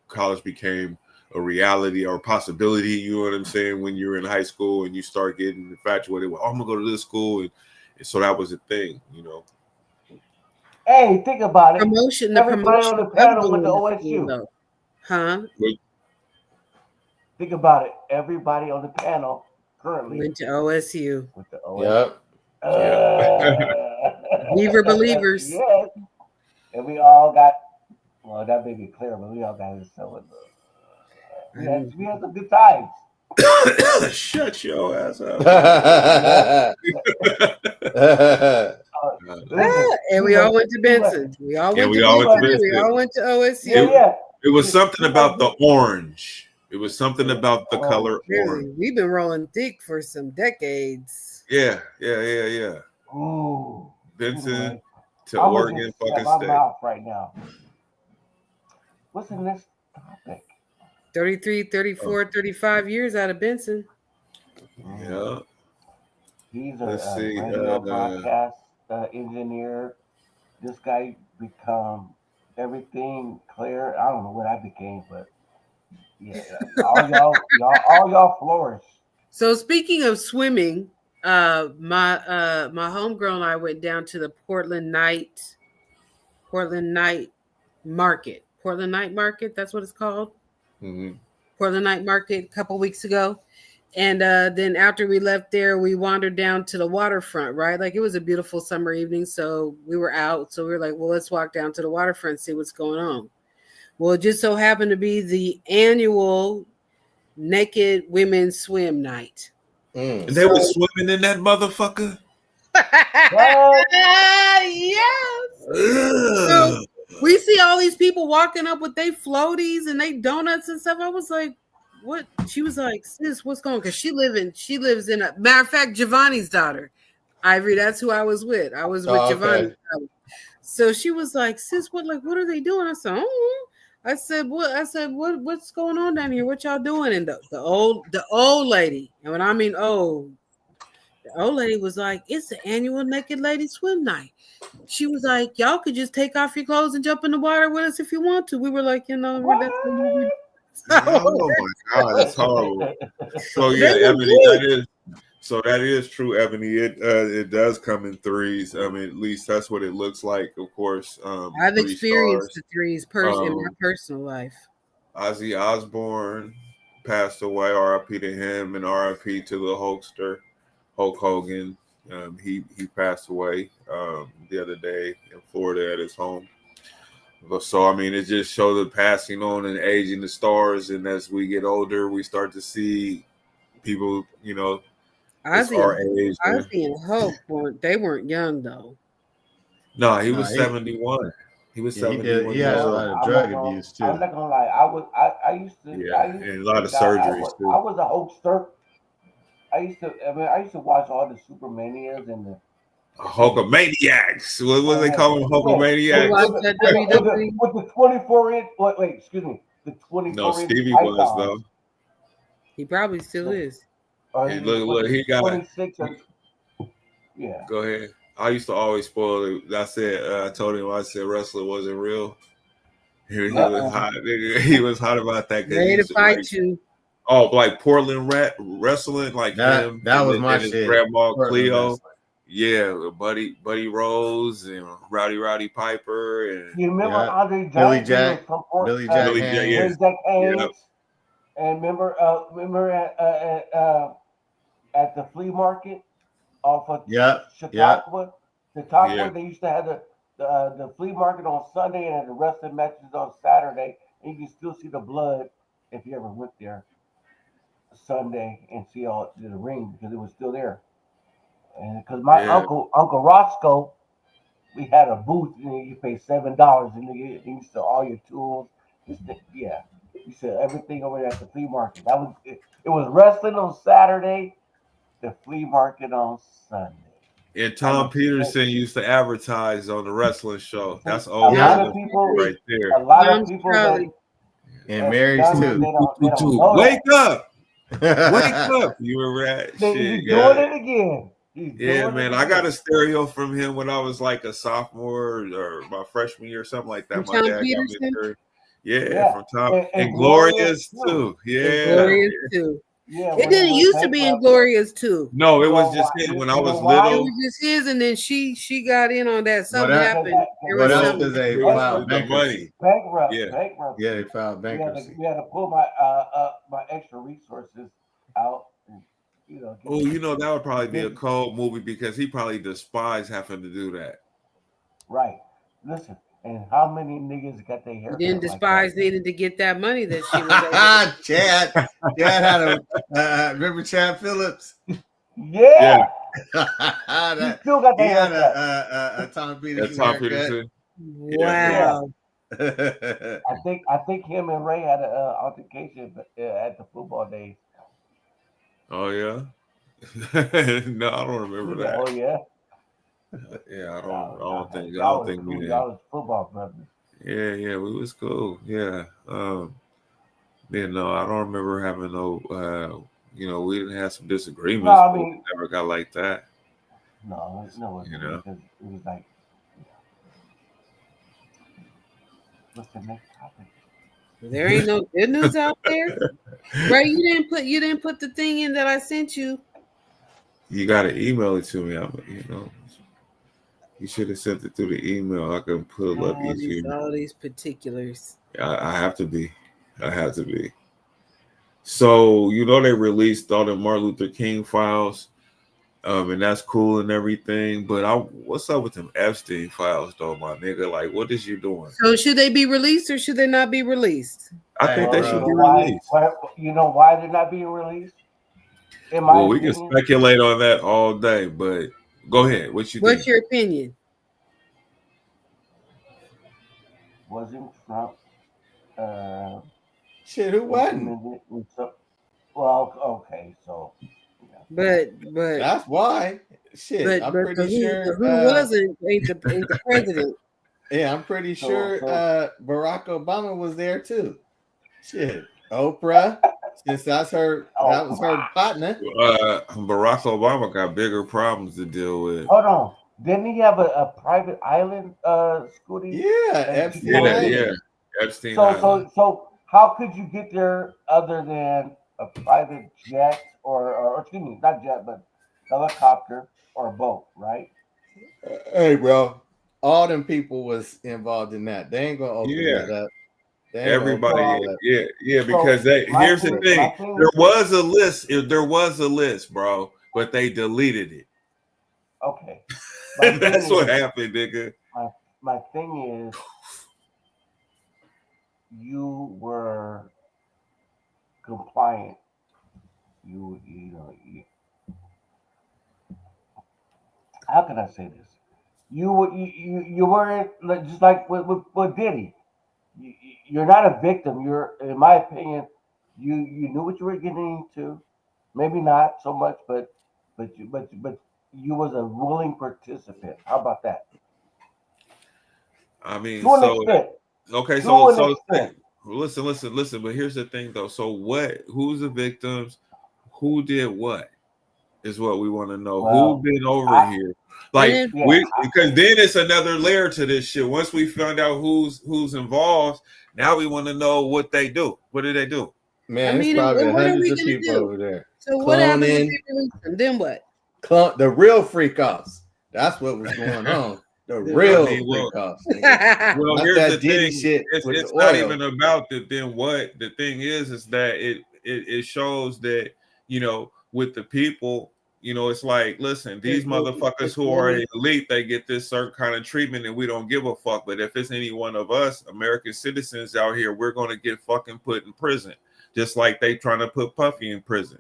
college became a reality or a possibility. You know what I'm saying? When you're in high school and you start getting infatuated with, I'm gonna go to this school, and so that was a thing. Hey, think about it. Everybody on the panel went to OSU. Huh? Think about it. Everybody on the panel currently went to OSU. Yep. Beaver believers. Yes. And we all got, well, that may be clear, but we all got to sell it. We had some good times. Shut your ass up. And we all went to Benson. We all went to OSU. It was something about the orange. It was something about the color orange. We've been rolling thick for some decades. Yeah. Ooh. Benson to Oregon fucking State. Mouth right now. What's the next topic? 33, 34, 35 years out of Benson. Yeah. He's a radio broadcast engineer. This guy become everything clear. I don't know what I became, but yeah, all y'all flourish. So speaking of swimming, my homegirl and I went down to the Portland night market. Portland night market, that's what it's called. Mm-hmm. Portland night market a couple weeks ago. And then after we left there, we wandered down to the waterfront, right? Like it was a beautiful summer evening. So we were out. So we were like, well, let's walk down to the waterfront and see what's going on. Well, it just so happened to be the annual Naked Women Swim Night. And they were swimming in that motherfucker? Yes. So we see all these people walking up with their floaties and they donuts and stuff. I was like, what? She was like, sis, what's going on? Because she lives in a matter of fact, Giovanni's daughter. Ivory, that's who I was with. I was with Giovanni's daughter. So she was like, sis, what are they doing? I said, oh. I said, what's going on down here? What y'all doing? And the old lady, and when I mean old, the old lady was like, it's the annual Naked Lady Swim Night. She was like, y'all could just take off your clothes and jump in the water with us if you want to. We were like, that's what we do. Oh my God, that's horrible. So yeah, Ebony, that is true, Ebony. It does come in threes. I mean, at least that's what it looks like. Of course, I've experienced the threes in my personal life. Ozzy Osbourne passed away. R.I.P. to him, and R.I.P. to the Hulkster, Hulk Hogan. He passed away the other day in Florida at his home. So I mean, it just showed the passing on and aging the stars, and as we get older, we start to see people, Ozzy and Hope they weren't young though. No, he was 71. He was 71. He had a lot of drug abuse too. I'm not gonna lie. I used to. And a lot of surgeries too. I was a Hulkster. I used to watch all the Supermanias and the Hulkamaniacs. What they call them? Hulkamaniacs. With the 24-inch. Wait, excuse me. The 24-inch. No, Stevie was though. He probably still is. Hey, look, he got 26. Yeah. Go ahead. I used to always spoil it. I told him, I said wrestling wasn't real. He was hot. He was hot about that. Ready to fight you. Oh, like Portland wrestling, like him. That was my his shit. Grandma Portland Cleo. wrestling. Yeah, Buddy Rose and Rowdy Piper and you remember Andre Jackson Billy Jack, from Billy Jack Haynes. Yep. And remember at the flea market off of Chautauqua? Chautauqua, they used to have the flea market on Sunday and the wrestling matches on Saturday. And you can still see the blood if you ever went there Sunday and see all the ring because it was still there. And because my Uncle Roscoe, we had a booth and you pay $7 and you sell all your tools. Yeah. You sell everything over there at the flea market. That was it. It was wrestling on Saturday, the flea market on Sunday. And Tom Peterson used to advertise on the wrestling show. That's all a lot of people right there. A lot of people and Mary's too. Wake up! Wake up! You were that shit. He's doing it again. Yeah, man. I got a stereo from him when I was like a sophomore or my freshman year or something like that. My dad got me a stereo. Yeah, from Tom and Glorious too. Yeah, Glorious too. Yeah, it didn't used to be Inglorious too. No, it was just his when I was little. It was just his, and then she got in on that. Something happened. What else is they filed bankruptcy? Bankrupt. Yeah, they filed bankruptcy. We had to pull my extra resources out. That would probably be a cold movie because he probably despised having to do that. Right. Listen. And how many niggas got their hair? Then Despise needed to get that money that she was. Chad had a remember Chad Phillips? Yeah. He still got a Tom Peterson. Wow. I think him and Ray had an altercation at the football days. Oh yeah. No, I don't remember that. Oh yeah. Yeah, I don't think we did. Y'all was football brothers. Yeah, we was cool. Yeah. No, I don't remember having no. We didn't have some disagreements. No, I mean, we never got like that. No, because it was like. What's the next topic? There ain't no good news out there, right? You didn't put the thing in that I sent you. You got to email it to me. You should have sent it through the email. I can pull it up easier. All these particulars. I have to be. So, they released all the Martin Luther King files. And that's cool and everything. But what's up with them Epstein files, though, my nigga? Like, what is you doing? So, should they be released or should they not be released? I think they should be released. You know why they're not being released? We can speculate on that all day, but go ahead. What's your opinion? Wasn't Trump? Shit, who wasn't? Well, okay, so. But that's why. Shit, I'm pretty sure. Who wasn't ain't the president? Yeah, I'm pretty sure Barack Obama was there too. Shit, Oprah. Since that was her partner. Barack Obama got bigger problems to deal with. Hold on. Didn't he have a private island, Scooty? Yeah, Epstein. Yeah, Epstein. So how could you get there other than a private jet or excuse me, not jet, but helicopter or boat, right? Hey, bro, all them people was involved in that. They ain't gonna open that up. Everybody, because here's the thing. There was a list, bro, but they deleted it. Okay. That's what happened, nigga. My thing is, you were compliant. You how can I say this? You weren't just like with Diddy. You're not a victim. You're, in my opinion, you knew what you were getting into. Maybe not so much, but you was a willing participant. How about that? I mean, To an so extent. okay, To an extent. listen. But here's the thing, though. So what? Who's the victims? Who did what? Is what we want to know. Well, Who been over here? Like because then it's another layer to this shit. Once we found out who's involved, now we want to know what they do. What do they do? Man, it's probably hundreds of people over there. So what happens if they release them? Then what? The real freak offs. That's what was going on. The real freak offs. Well, Not here's that the Diddy thing. shit It's with the not oil. even about the then what. The thing is that it shows that, you know, with the people, you know, it's like, listen, these motherfuckers who are elite, they get this certain kind of treatment and we don't give a fuck. But if it's any one of us American citizens out here, we're going to get fucking put in prison, just like they trying to put Puffy in prison.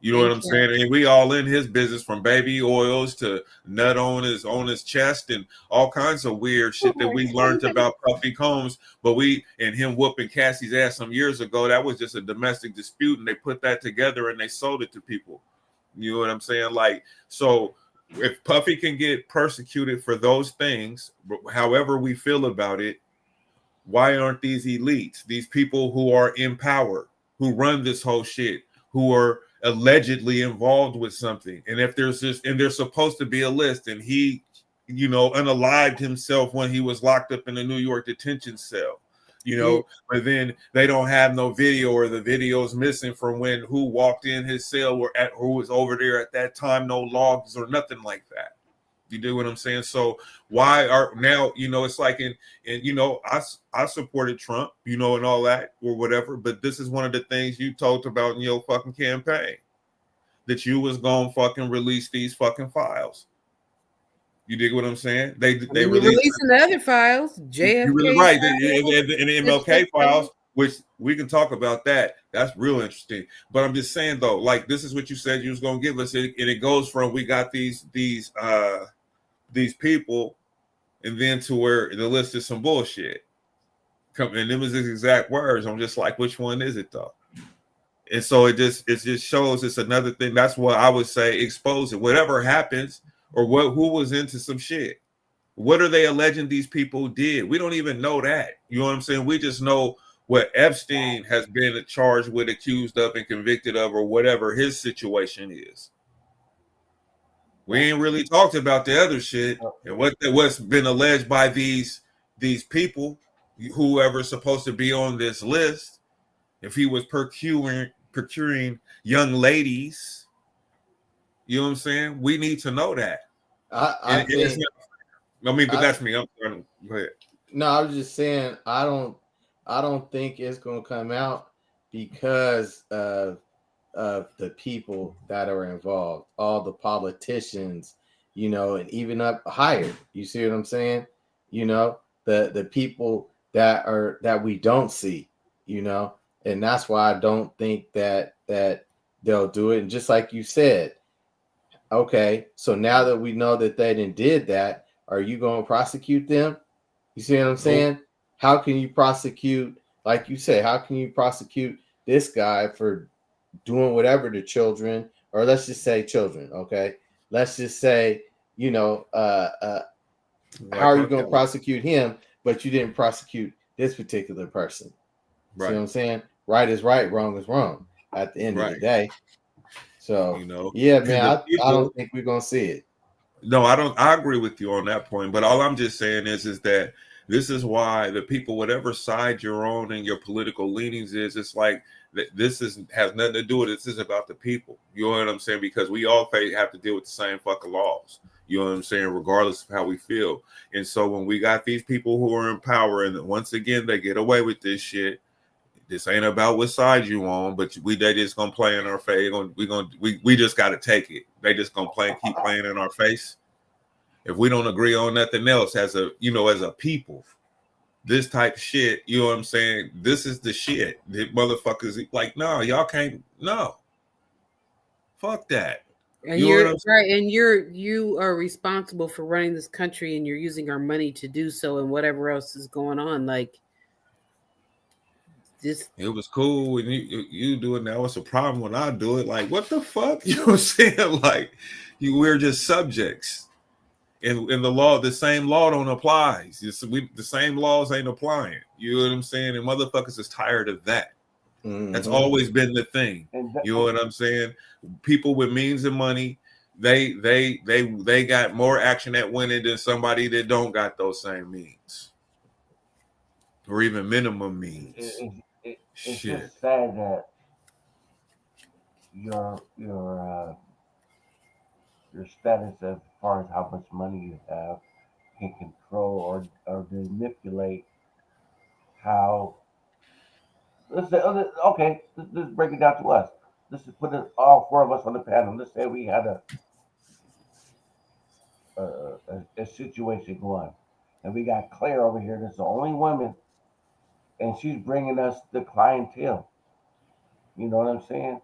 You know what I'm saying? And we all in his business, from baby oils to nut on his chest and all kinds of weird shit that we learned about Puffy Combs. But and him whooping Cassie's ass some years ago, that was just a domestic dispute, and they put that together and they sold it to people. You know what I'm saying? Like, so if Puffy can get persecuted for those things, however we feel about it, why aren't these elites, these people who are in power, who run this whole shit, who are allegedly involved with something? And if there's there's supposed to be a list, and he, you know, unalived himself when he was locked up in a New York detention cell, you know, but then they don't have no video, or the video's missing from when who walked in his cell or who was over there at that time, no logs or nothing like that. You do what I'm saying? So why are now, you know, it's like and you know, I supported Trump, you know, and all that or whatever, but this is one of the things you talked about in your fucking campaign, that you was gonna fucking release these fucking files. You dig what I'm saying? They releasing the other files, JFK. You're really right. In the MLK files, which we can talk about that. That's real interesting. But I'm just saying though, like, this is what you said you was gonna give us, and it goes from we got these people, and then to where the list is some bullshit. And them was his exact words. I'm just like, which one is it though? And so it just shows it's another thing. That's what I would say, expose it. Whatever happens, or who was into some shit. What are they alleging these people did? We don't even know that. You know what I'm saying? We just know what Epstein has been charged with, accused of, and convicted of, or whatever his situation is. We ain't really talked about the other shit and what's been alleged by these people, whoever's supposed to be on this list. If he was procuring young ladies, you know what I'm saying? We need to know that. I mean, but that's me. I'm sorry. Go ahead. No, I was just saying I don't think it's gonna come out because of the people that are involved, all the politicians, you know, and even up higher. You see what I'm saying? You know, the people that we don't see, you know, and that's why I don't think that they'll do it. And just like you said, okay, so now that we know that they did that, are you going to prosecute them? You see what I'm saying? Nope. How can you prosecute, like you say, how can you prosecute this guy for doing whatever to children, or let's just say children, okay? Let's just say, you know, how are you going to prosecute him, but you didn't prosecute this particular person? Right. See what I'm saying? Right is right, wrong is wrong at the end of the day. So, you know, yeah, man, I don't think we're gonna see it. No, I don't. I agree with you on that point. But all I'm just saying is that this is why the people, whatever side you're on and your political leanings is, it's like this has nothing to do with it. This is about the people. You know what I'm saying? Because we all have to deal with the same fucking laws. You know what I'm saying? Regardless of how we feel. And so when we got these people who are in power, and once again they get away with this shit. This ain't about what side you on, but they just gonna play in our face. We just gotta take it. They just gonna keep playing in our face. if we don't agree on nothing else as a people, this type of shit, you know what I'm saying? This is the shit. The motherfuckers like, no, y'all can't. No, fuck that. And you're right, and you are responsible for running this country, and you're using our money to do so, and whatever else is going on, like this. It was cool when you do it now. It's a problem when I do it. Like, what the fuck? You know what I'm saying? Like, we're just subjects. In the law, the same law don't apply. The same laws ain't applying. You know what I'm saying? And motherfuckers is tired of that. Mm-hmm. That's always been the thing. You know what I'm saying? People with means and money, they got more action at winning than somebody that don't got those same means, or even minimum means. It's just sad that your status as far as how much money you have can control or manipulate how. Let's say, okay, let's break it down to us. Let's just put all four of us on the panel. Let's say we had a situation going, and we got Claire over here. That's the only woman, and she's bringing us the clientele. You know what I'm saying?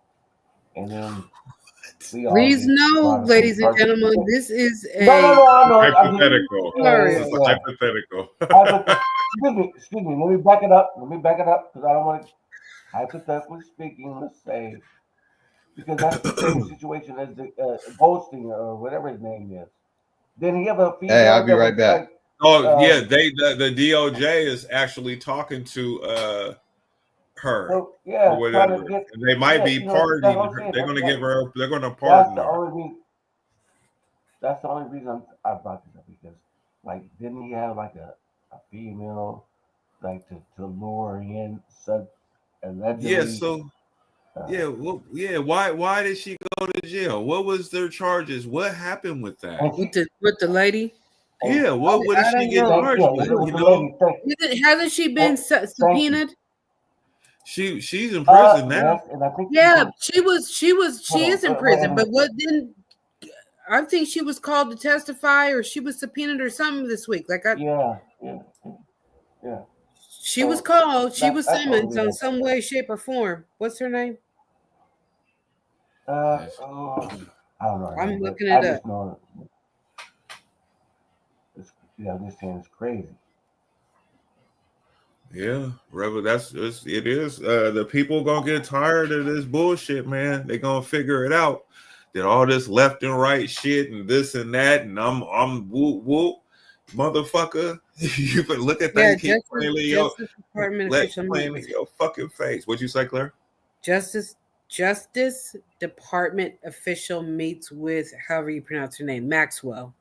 And then please know, ladies and gentlemen, this is a hypothetical. Hypothetical. Excuse me. Let me back it up because I don't want to. Hypothetically speaking, let's say, because that's the same situation as the ghosting or whatever his name is. Then he have a female. Hey, I'll be right back. Yeah, the DOJ is actually talking to her. So, yeah, or whatever. They might be pardoning her. They're going to give her. They're going to pardon her. That's the only reason I brought this up, because, like, didn't he have like a female, like to lure in allegedly? Yeah. So. Why did she go to jail? What was their charges? What happened with that? With the lady? Yeah. What did she get charged with? Hasn't she been subpoenaed? She's in prison now. Yes, and I think she is in prison. But what then? I think she was called to testify, or she was subpoenaed, or something this week. Yeah. She was called. She was summoned in some way, shape, or form. What's her name? I don't know. I'm looking it up. This thing is crazy. Yeah, it is. The people gonna get tired of this bullshit, man. They gonna figure it out. That all this left and right shit and this and that, and I'm whoop, motherfucker. You can look at that. Keep playing in your fucking face. What'd you say, Claire? Justice Department official meets with, however you pronounce her name, Maxwell.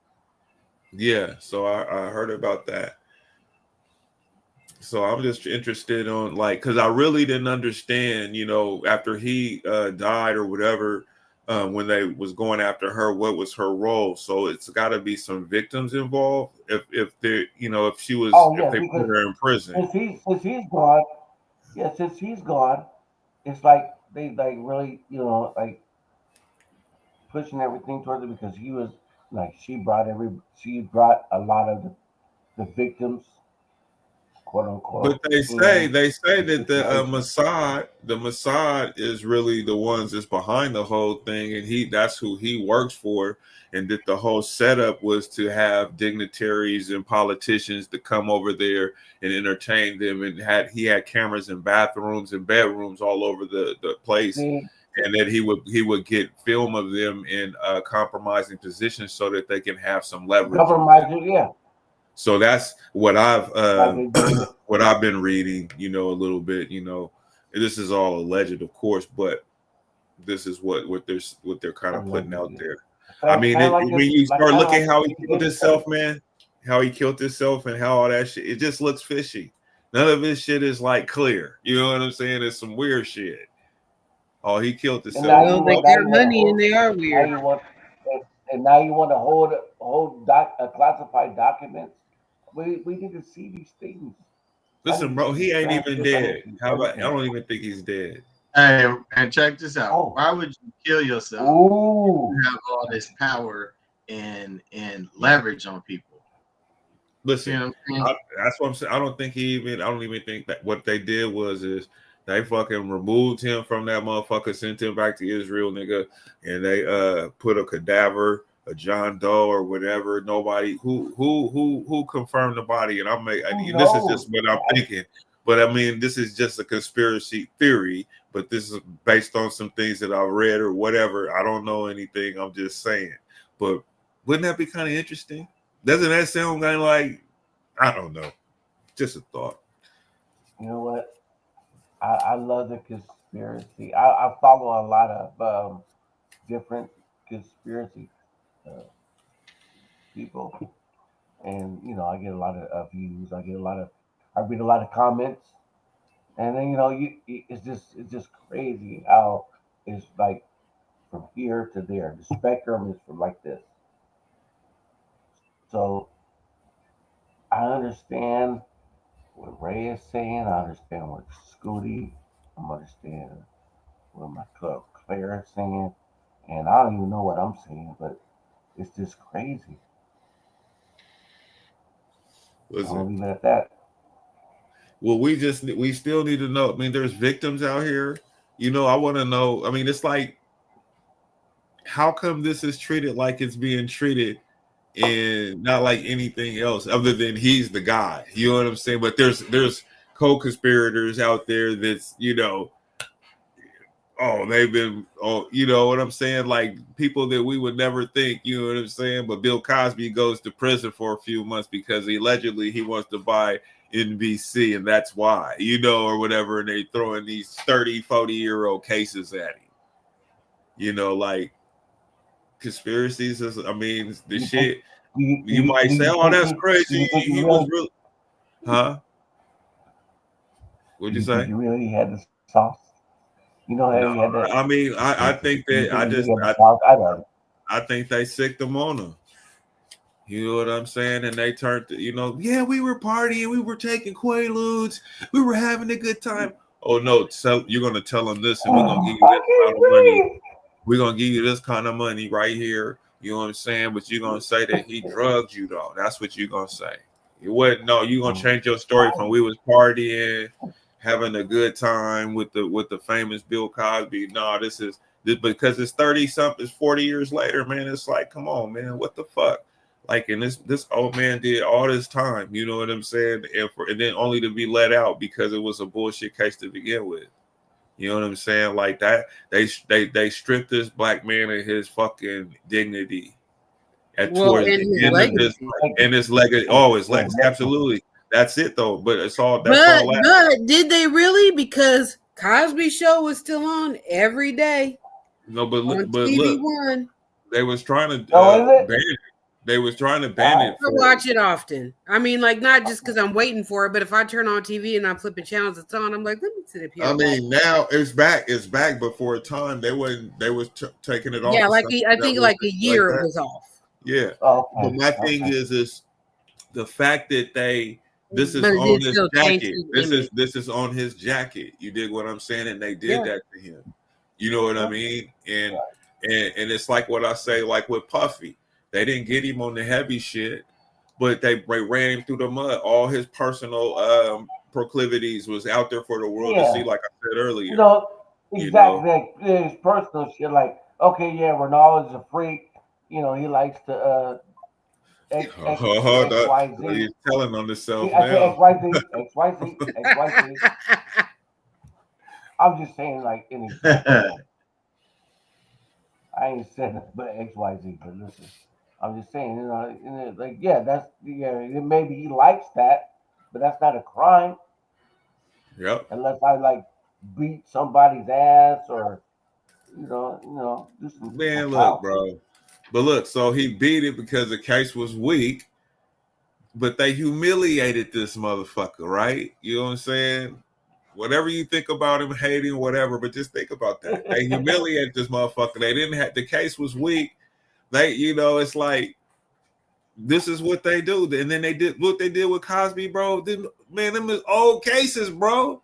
Yeah, so I heard about that. So I'm just interested on, like, because I really didn't understand, after he died or whatever, when they was going after her, what was her role? So it's got to be some victims involved. If they, if she was, if they put her in prison. Since he's gone, it's like they really, like pushing everything towards it, because he was like, she brought a lot of the victims, quote unquote. But they say that the Mossad is really the ones that's behind the whole thing, and that's who he works for, and that the whole setup was to have dignitaries and politicians to come over there and entertain them, and he had cameras in bathrooms and bedrooms all over the place. And that he would get film of them in compromising positions so that they can have some leverage. So that's what I've been reading, a little bit. This is all alleged, of course, but this is what they're kind of putting out there. I mean, when you start looking how he killed himself, man, how he killed himself and how all that shit, it just looks fishy. None of this shit is like clear. You know what I'm saying? It's some weird shit. Oh, he killed himself. Well, they got money and they are weird. Now you want to hold classified documents. We need to see these things. Listen, bro, he ain't even dead. How about? I don't even think he's dead. Hey, and check this out. Why would you kill yourself? You have all this power and leverage on people. Listen, You know what I'm saying? that's what I'm saying. I don't even think that what they did is they fucking removed him from that motherfucker, sent him back to Israel, nigga, and they put a cadaver, a John Doe or whatever. Nobody who confirmed the body, and this is just what I'm thinking. But I mean, this is just a conspiracy theory, but this is based on some things that I've read or whatever. I don't know anything. I'm just saying. But wouldn't that be kind of interesting? Doesn't that sound kind of like, I don't know, just a thought. You know what? I love the conspiracy. I follow a lot of different conspiracy people, and I get a lot of views. I read a lot of comments, and then it's just crazy how it's like from here to there. The spectrum is from like this. So I understand what Ray is saying. I understand what Scooty. I understand what my club Claire is saying, and I don't even know what I'm saying, but it's just crazy. I'll leave it at that. Well, we still need to know. I mean, there's victims out here. I want to know. I mean, it's like, how come this is treated like it's being treated and not like anything else other than he's the guy? You know what I'm saying? But there's co-conspirators out there that's, they've been, you know what I'm saying? Like people that we would never think, you know what I'm saying? But Bill Cosby goes to prison for a few months because allegedly he wants to buy NBC, and that's why, or whatever. And they throw in these 30, 40-year-old cases at him, like conspiracies. The shit. You might say, "Oh, that's crazy." He was really, huh? What'd you say? You really had the sauce. He had that. I mean, I think that I think they sicked them on him. You know what I'm saying? And they turned to, yeah, we were partying, we were taking Quaaludes, we were having a good time. Oh no, you're gonna tell them this, and we're gonna give you this kind of money. We're gonna give you this kind of money right here. You know what I'm saying? But you're gonna say that he drugged you, though. That's what you're gonna say. It wasn't. No, you're gonna change your story from we was partying, having a good time with the famous Bill Cosby. No, this because it's 30 something, it's 40 years later, man. It's like, come on, man, what the fuck? Like, and this old man did all this time, you know what I'm saying? And then only to be let out because it was a bullshit case to begin with. You know what I'm saying? Like that, they stripped this black man of his fucking dignity towards the end of this, and his legacy. Oh, his legacy, absolutely. That's it though. But it's all. But did they really? Because Cosby Show was still on every day. No, but on look, TV1. They was trying to ban it. They was trying to ban it. I watch it often. I mean, like, not just because I'm waiting for it, but if I turn on TV and I'm flipping channels, it's on. I'm like, let me sit up here. I mean, now it's back. It's back. Before a time, they was taking it off. Yeah, like I think like a year it was off. Yeah. But my thing is the fact that this is on his jacket. This is on his jacket. You dig what I'm saying? And they did that to him. You know what I mean? And it's like what I say, like with Puffy. They didn't get him on the heavy shit, but they ran him through the mud. All his personal proclivities was out there for the world to see, like I said earlier. Exactly. His personal shit, like, okay, yeah, Ronaldo's a freak. He likes to XYZ. He's telling on himself now. XYZ. I'm just saying, like, in his I ain't saying it, but XYZ, but listen. I'm just saying, maybe he likes that, but that's not a crime. Yep. Unless I like beat somebody's ass or, do some. Man, look, bro. But look, so he beat it because the case was weak, but they humiliated this motherfucker, right? You know what I'm saying? Whatever you think about him hating, whatever, but just think about that. They humiliated this motherfucker. They didn't have, the case was weak. It's like, this is what they do. And then they did what they did with Cosby, bro. Them is old cases, bro.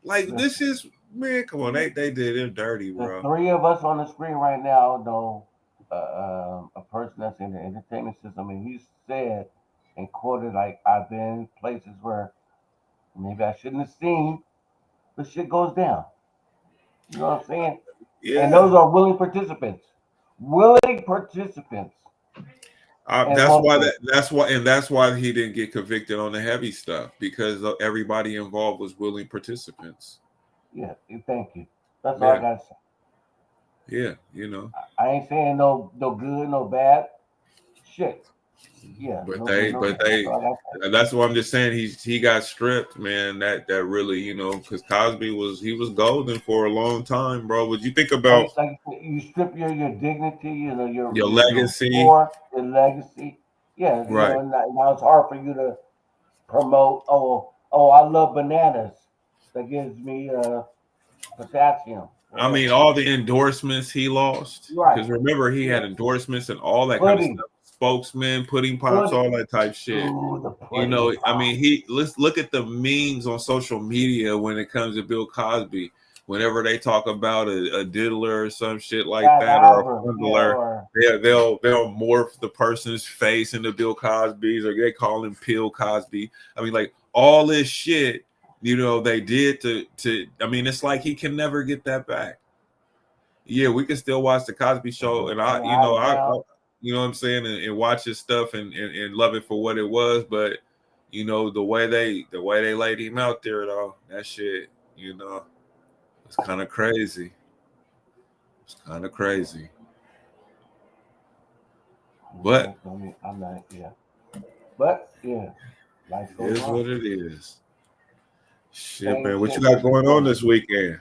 Like, this is, man, come on. They did him dirty, bro. The three of us on the screen right now know a person that's in the entertainment system, and he said and quoted like, "I've been places where maybe I shouldn't have seen, but shit goes down." You know what I'm saying? Yeah. And those are willing participants. Willing participants. That's why he didn't get convicted on the heavy stuff, because everybody involved was willing participants. Yeah, thank you. That's all I gotta say. Yeah, you know. I ain't saying no good, no bad. Shit. Yeah. That's what I'm just saying. He got stripped, man. That really, you know, because Cosby was golden for a long time, bro. Would you think about like you strip your dignity, you know, your legacy, your legacy. Yeah, you right. know, now it's hard for you to promote. Oh, I love bananas. That gives me potassium. I mean, all the endorsements he lost. Right. Because remember, he had endorsements and all that kind of stuff. Spokesman, pudding pops, all that type shit. You know, I mean, let's look at the memes on social media when it comes to Bill Cosby. Whenever they talk about a diddler or some shit like that, or a fundler, they'll morph the person's face into Bill Cosby's, or they call him Pill Cosby. I mean, like all this shit, you know, they did to. I mean, it's like he can never get that back. Yeah, we can still watch the Cosby Show, and I you know what I'm saying, and watch his stuff and love it for what it was. But you know, the way they laid him out there, though, that shit, you know, it's kind of crazy. It's kind of crazy. But I'm not, yeah. But yeah, life goes on. What it is. Shit, man. What you got going on this weekend?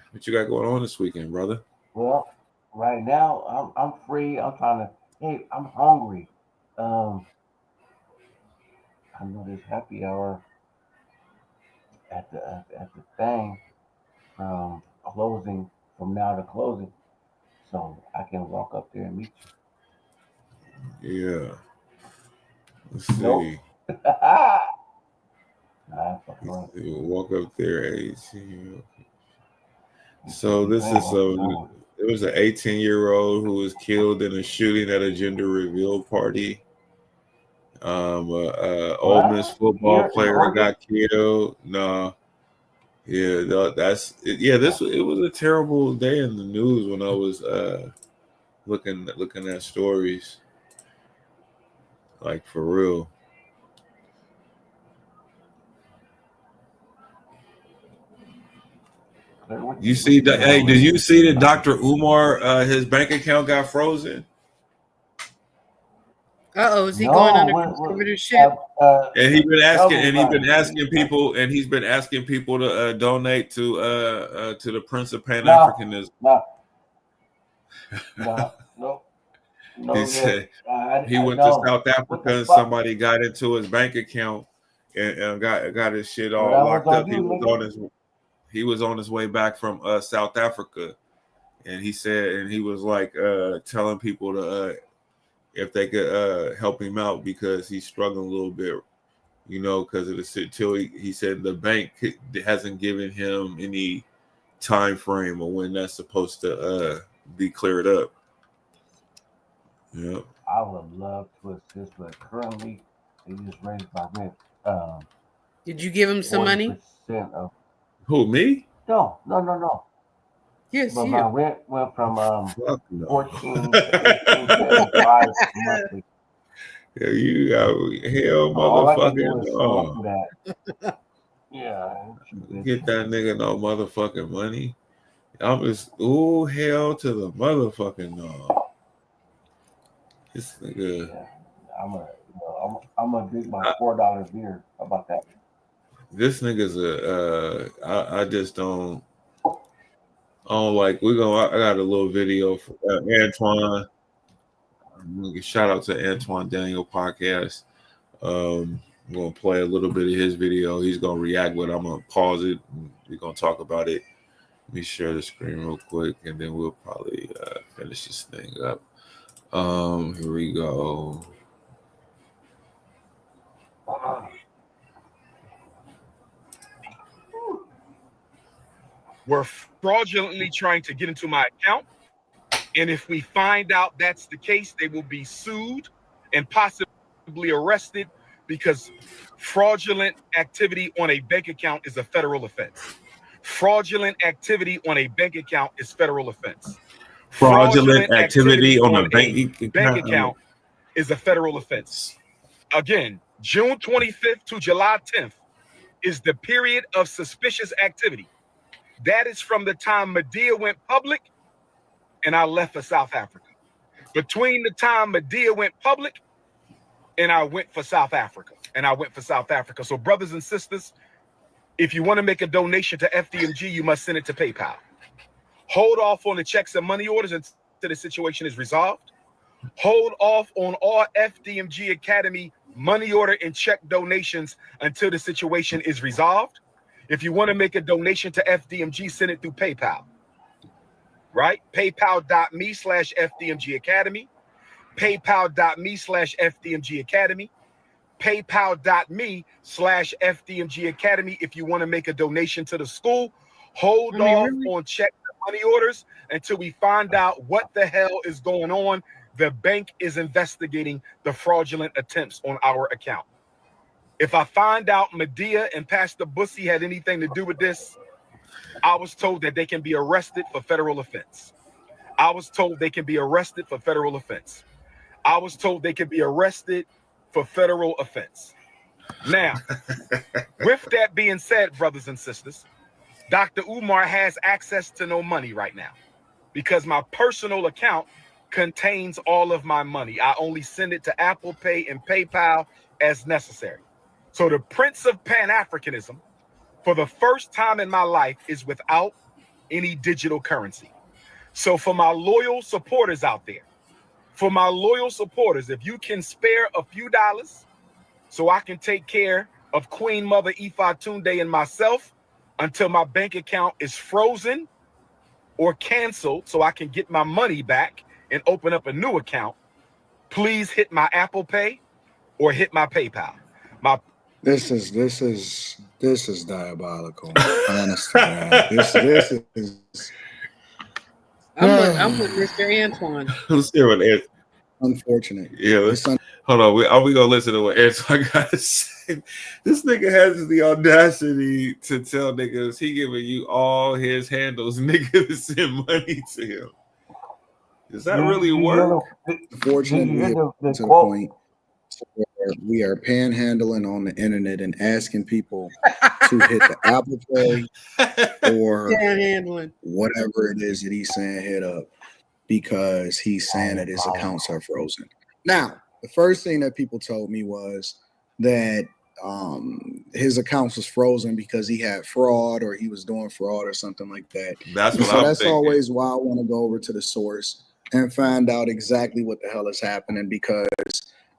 Brother? Well, right now I'm free. I'm trying to. Hey, I'm hungry. I know there's happy hour at the thing from now to closing, so I can walk up there and meet you. Yeah. Let's see. Nope. Walk up there, 18. So this is it was an 18-year-old who was killed in a shooting at a gender reveal party. Ole Miss football player got killed. No, yeah, that's it. Yeah, it was a terrible day in the news when I was looking at stories, like for real. You see that? Hey, did you see that Dr. Umar, his bank account got frozen? Is he going under conservatorship? And he's been asking people to donate to the Prince of Pan-Africanism. No. He said he went to South Africa and somebody got into his bank account and got his shit all locked up. He was on his way back from South Africa, and he said, and he was like telling people to if they could help him out because he's struggling a little bit, you know, because of the till he said the bank hasn't given him any time frame or when that's supposed to be cleared up. Yeah, I would love to assist, but currently they just raised my rent. Did you give him some money? Who, me? No. Yes, but my rent went from 14 to 5 monthly. Yeah, you got hell, motherfucker. Yeah. Get that nigga no motherfucking money. I'm just hell to the motherfucking no. This nigga. Yeah, I'm gonna drink my $4 beer. How about that? This nigga's I just don't like. I got a little video for Antoine. Shout out to Antoine Daniel podcast. I'm gonna play a little bit of his video. He's gonna react with it. I'm gonna pause it. We're gonna talk about it. Let me share the screen real quick, and then we'll probably finish this thing up. Here we go. Were fraudulently trying to get into my account. And if we find out that's the case, they will be sued and possibly arrested, because fraudulent activity on a bank account is a federal offense. Fraudulent activity on a bank account is federal offense. Fraudulent activity on a bank account is a federal offense. Again, June 25th to July 10th is the period of suspicious activity. That is from the time Medea went public and I left for South Africa. Between the time Medea went public and I went for South Africa. So brothers and sisters, if you want to make a donation to FDMG, you must send it to PayPal. Hold off on the checks and money orders until the situation is resolved. Hold off on all FDMG Academy money order and check donations until the situation is resolved. If you want to make a donation to FDMG, send it through PayPal. Right? PayPal.me/FDMG Academy. PayPal.me/FDMG Academy. PayPal.me/FDMG Academy. If you want to make a donation to the school, hold off on check and money orders until we find out what the hell is going on. The bank is investigating the fraudulent attempts on our account. If I find out Medea and Pastor Bussy had anything to do with this, I was told that they can be arrested for federal offense. I was told they can be arrested for federal offense. I was told they can be arrested for federal offense. Now, with that being said, brothers and sisters, Dr. Umar has access to no money right now because my personal account contains all of my money. I only send it to Apple Pay and PayPal as necessary. So the Prince of Pan-Africanism, for the first time in my life, is without any digital currency. So for my loyal supporters out there, if you can spare a few dollars so I can take care of Queen Mother Ifa Tunde and myself until my bank account is frozen or canceled so I can get my money back and open up a new account, please hit my Apple Pay or hit my PayPal. This is diabolical. Honestly, man. This is. I'm with Mr. Antoine. Let's hear what Antoine. Unfortunate. Yeah. Hold on. Are we gonna listen to what Antoine gotta say? This nigga has the audacity to tell niggas he giving you all his handles, nigga, to send money to him. Does that really work? Unfortunately, to the point where we are panhandling on the internet and asking people to hit the Apple Pay or whatever it is that he's saying hit up because he's saying that his accounts are frozen. Now, the first thing that people told me was that his accounts was frozen because he had fraud or he was doing fraud or something like that. That's what I'm thinking. Always why I want to go over to the source and find out exactly what the hell is happening, because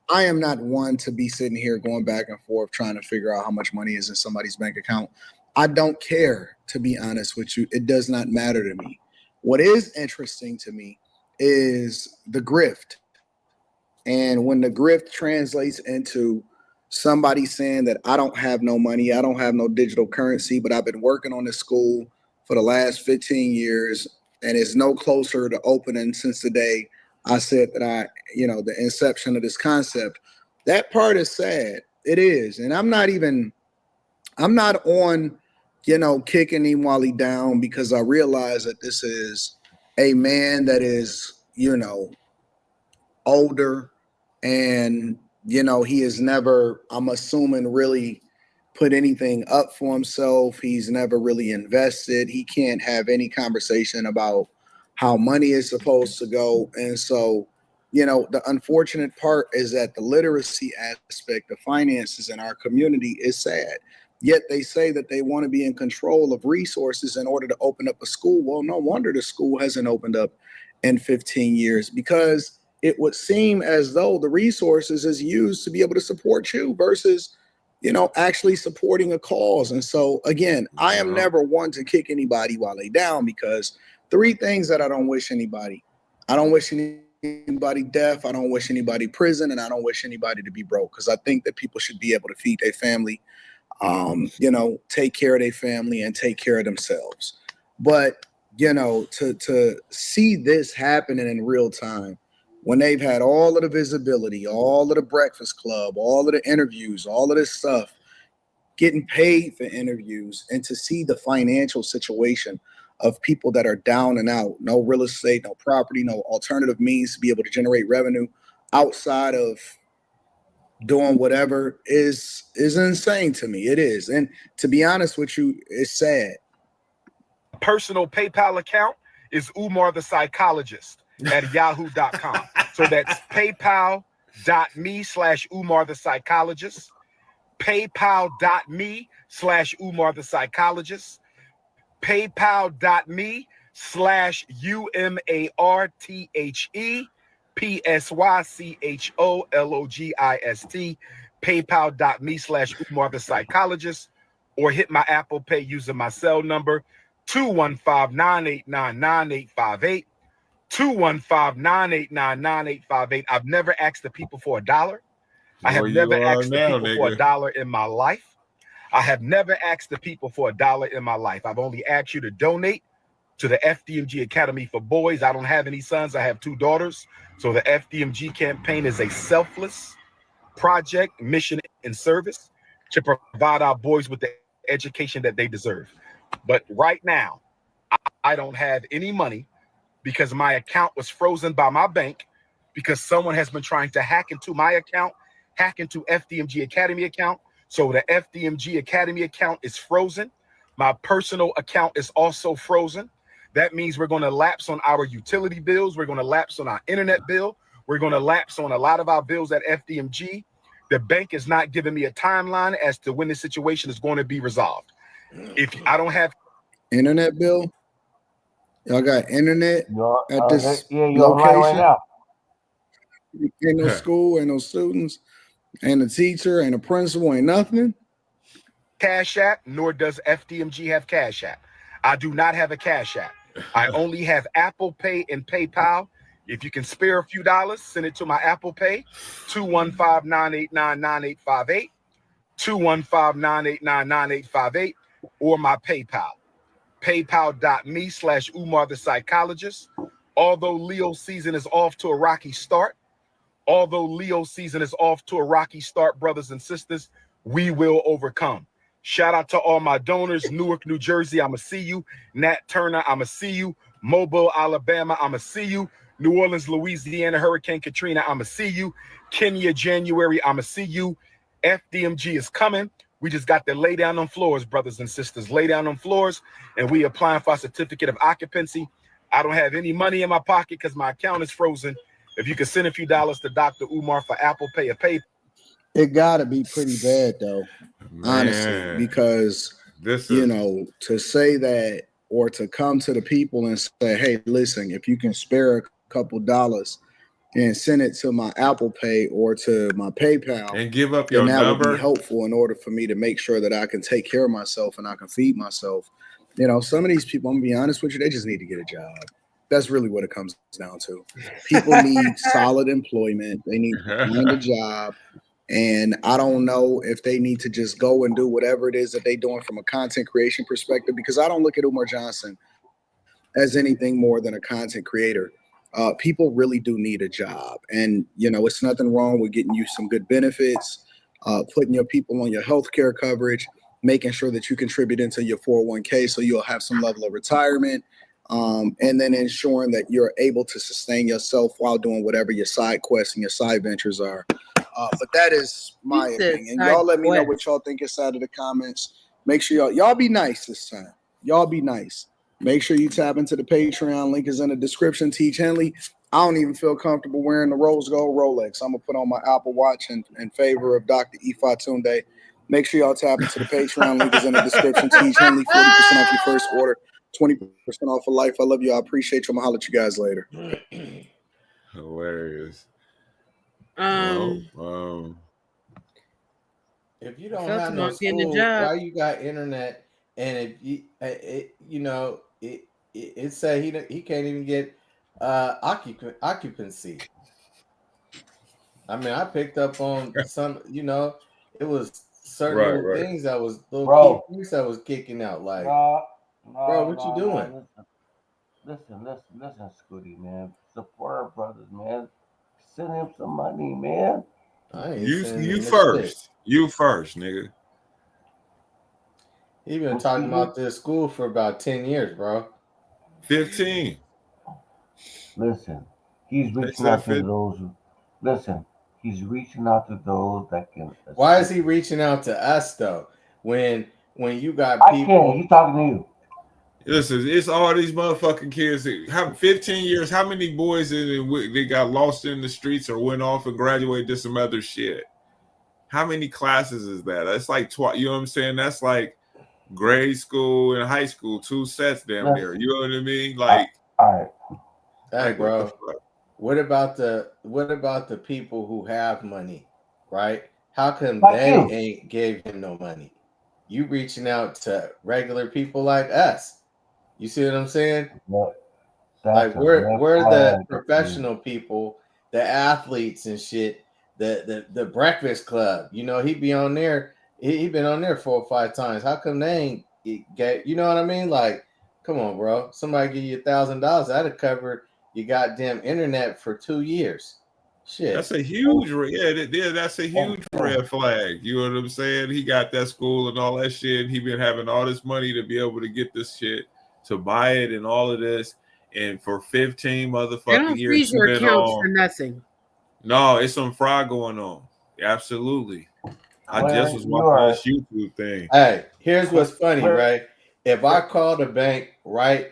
I am not one to be sitting here going back and forth trying to figure out how much money is in somebody's bank account. I don't care, to be honest with you. It does not matter to me. What is interesting to me is the grift. And when the grift translates into somebody saying that I don't have no money, I don't have no digital currency, but I've been working on this school for the last 15 years and it's no closer to opening since the day I said that the inception of this concept. That part is sad. It is. And I'm not on, kicking him while he down, because I realize that this is a man that is, older and, he has never, I'm assuming, really put anything up for himself. He's never really invested. He can't have any conversation about how money is supposed to go. And so, the unfortunate part is that the literacy aspect of finances in our community is sad. Yet they say that they want to be in control of resources in order to open up a school. Well, no wonder the school hasn't opened up in 15 years, because it would seem as though the resources is used to be able to support you versus, actually supporting a cause. And so, again, I am never one to kick anybody while they down, because 3 things that I don't wish anybody. I don't wish anybody death. I don't wish anybody prison. And I don't wish anybody to be broke, because I think that people should be able to feed their family, take care of their family and take care of themselves. But to see this happening in real time, when they've had all of the visibility, all of the Breakfast Club, all of the interviews, all of this stuff, getting paid for interviews, and to see the financial situation of people that are down and out, no real estate, no property, no alternative means to be able to generate revenue outside of doing whatever is insane to me. It is. And to be honest with you, it's sad. Personal PayPal account is Umar the Psychologist at yahoo.com. So that's paypal.me/Umar the Psychologist, paypal.me/Umar the Psychologist, paypal.me/UMARTHEPSYCHOLOGIST, paypal.me/Umar the Psychologist, or hit my Apple Pay using my cell number 215-989-9858. 215-989-9858. I've never asked the people for $1. I have never asked the people for $1 in my life. I have never asked the people for $1 in my life. I've only asked you to donate to the FDMG Academy for Boys. I don't have any sons. I have 2 daughters. So the FDMG campaign is a selfless project, mission, and service to provide our boys with the education that they deserve. But right now, I don't have any money because my account was frozen by my bank because someone has been trying to hack into my account, hack into FDMG Academy account. So the FDMG Academy account is frozen. My personal account is also frozen. That means we're going to lapse on our utility bills. We're going to lapse on our internet bill. We're going to lapse on a lot of our bills at FDMG. The bank is not giving me a timeline as to when the situation is going to be resolved. If I don't have internet bill, y'all got internet at this you're location? right now. Ain't no school, ain't no students, ain't a teacher, ain't a principal, ain't nothing. Cash App, nor does FDMG have Cash App. I do not have a Cash App. I only have Apple Pay and PayPal. If you can spare a few dollars, send it to my Apple Pay, 215-989-9858, 215-989-9858, or my PayPal, paypal.me/Umar the Psychologist. Although Leo season is off to a rocky start, brothers and sisters, we will overcome. Shout out to all my donors. Newark, New Jersey, I'ma see you. Nat Turner, I'ma see you. Mobile, Alabama, I'ma see you. New Orleans, Louisiana, Hurricane Katrina, I'ma see you. Kenya, January, I'ma see you. FDMG is coming. We just got to lay down on floors, brothers and sisters. Lay down on floors, and we applying for a certificate of occupancy. I don't have any money in my pocket because my account is frozen. If you could send a few dollars to Dr. Umar for Apple Pay or PayPal. It gotta be pretty bad though, honestly, because to say that or to come to the people and say, hey, listen, if you can spare a couple dollars and send it to my Apple Pay or to my PayPal and give up your then that number, would be helpful in order for me to make sure that I can take care of myself and I can feed myself. Some of these people, I'm gonna be honest with you, they just need to get a job. That's really what it comes down to. People need solid employment. They need to find a job. And I don't know if they need to just go and do whatever it is that they're doing from a content creation perspective, because I don't look at Umar Johnson as anything more than a content creator. People really do need a job. And, it's nothing wrong with getting you some good benefits, putting your people on your healthcare coverage, making sure that you contribute into your 401k so you'll have some level of retirement, and then ensuring that you're able to sustain yourself while doing whatever your side quests and your side ventures are. But that is my opinion. Y'all let me know what y'all think inside of the comments. Make sure y'all be nice this time. Y'all be nice. Make sure you tap into the Patreon. Link is in the description. Teach Henley. I don't even feel comfortable wearing the rose gold Rolex. I'm going to put on my Apple Watch in favor of Dr. Ifa Tunde. Make sure y'all tap into the Patreon. Link is in the description. Teach Henley, 40% off your first order, 20% off for life. I love you. I appreciate you. I'm going to holler at you guys later. Hilarious. If you don't have no school, why you got internet? And if you, it say he can't even get occupancy. I mean, I picked up on some, it was certain little things that was little things that was kicking out. Like, bro, what you doing? Listen, Scooty, man. Support our brothers, man. Send him some money, man. You first. You first, nigga. He been talking about this school for about 10 years, bro. 15. Listen, he's reaching out to those. Listen, he's reaching out to those that can. Why is he reaching out to us though? When you got people, I can't. He's talking to you. Listen, it's all these motherfucking kids. Have 15 years. How many boys they got lost in the streets or went off and graduated to some other shit? How many classes is that? That's like you know what I'm saying? That's like grade school and high school, 2 sets damn near. You know what I mean? Like, all right. Hey, bro. What about the people who have money, right? How come ain't gave him no money? You reaching out to regular people like us. You see what I'm saying? Like we're the professional people, the athletes and shit, the Breakfast Club. You know, he be on there. He been on there 4 or 5 times. How come they ain't get? You know what I mean? Like, come on, bro. Somebody give you $1,000. That'd have covered your goddamn internet for 2 years. Shit. That's a huge that's a huge red flag. You know what I'm saying? He got that school and all that shit. He been having all this money to be able to get this shit, to buy it and all of this. And for 15 motherfucking years, freeze your accounts for nothing. No, it's some fraud going on. Absolutely. I just was watching this YouTube thing. Hey, here's what's funny, right? If I call the bank right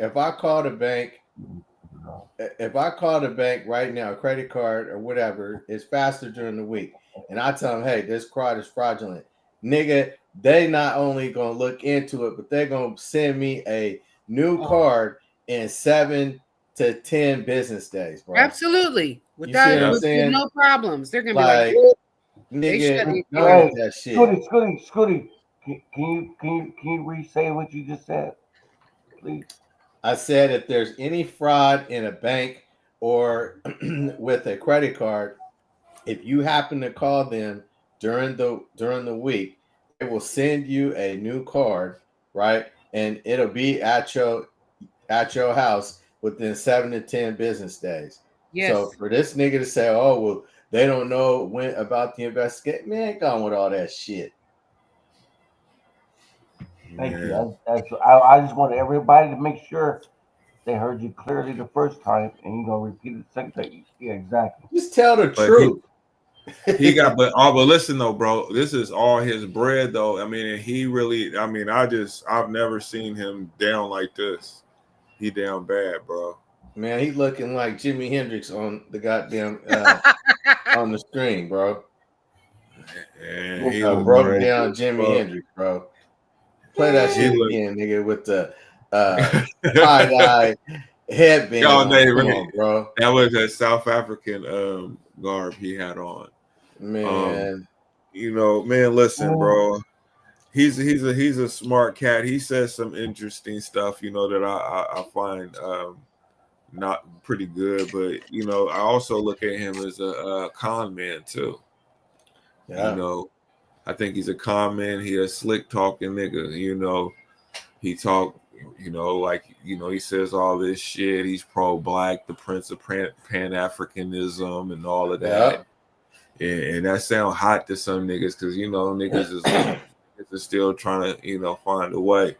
now, credit card or whatever, it's faster during the week, and I tell them, hey, this card is fraudulent, nigga, they not only gonna look into it, but they're gonna send me a new card in 7 to 10 business days, bro. Absolutely. with no problems. They're gonna be like, nigga, that shit. Scooty, can you re-say what you just said, please? I said if there's any fraud in a bank or with a credit card, if you happen to call them during the week, they will send you a new card, right? And it'll be at your house within 7 to 10 business days. Yes. So for this nigga to say, oh well, they don't know when about the investigation, man, gone with all that shit. Thank you. I just want everybody to make sure they heard you clearly the first time, and you're gonna repeat it the second time. Yeah, exactly. Just tell the truth. He got, but listen though, bro. This is all his bread, though. I mean, he really. I mean, I've never seen him down like this. He down bad, bro. Man, he looking like Jimi Hendrix on the goddamn on the screen, bro. And he broke down Jimi Hendrix, bro. Play that shit again, nigga, with the tie-dye headband. On, bro. That was a South African garb he had on. Man, listen, bro. He's a smart cat. He says some interesting stuff, that I find not pretty good. But I also look at him as a con man too. Yeah. I think he's a con man. He a slick talking nigga. He talk. He says all this shit. He's pro-black, the Prince of Pan-Africanism, and all of that. Yeah. And that sound hot to some niggas because niggas is still trying to find a way.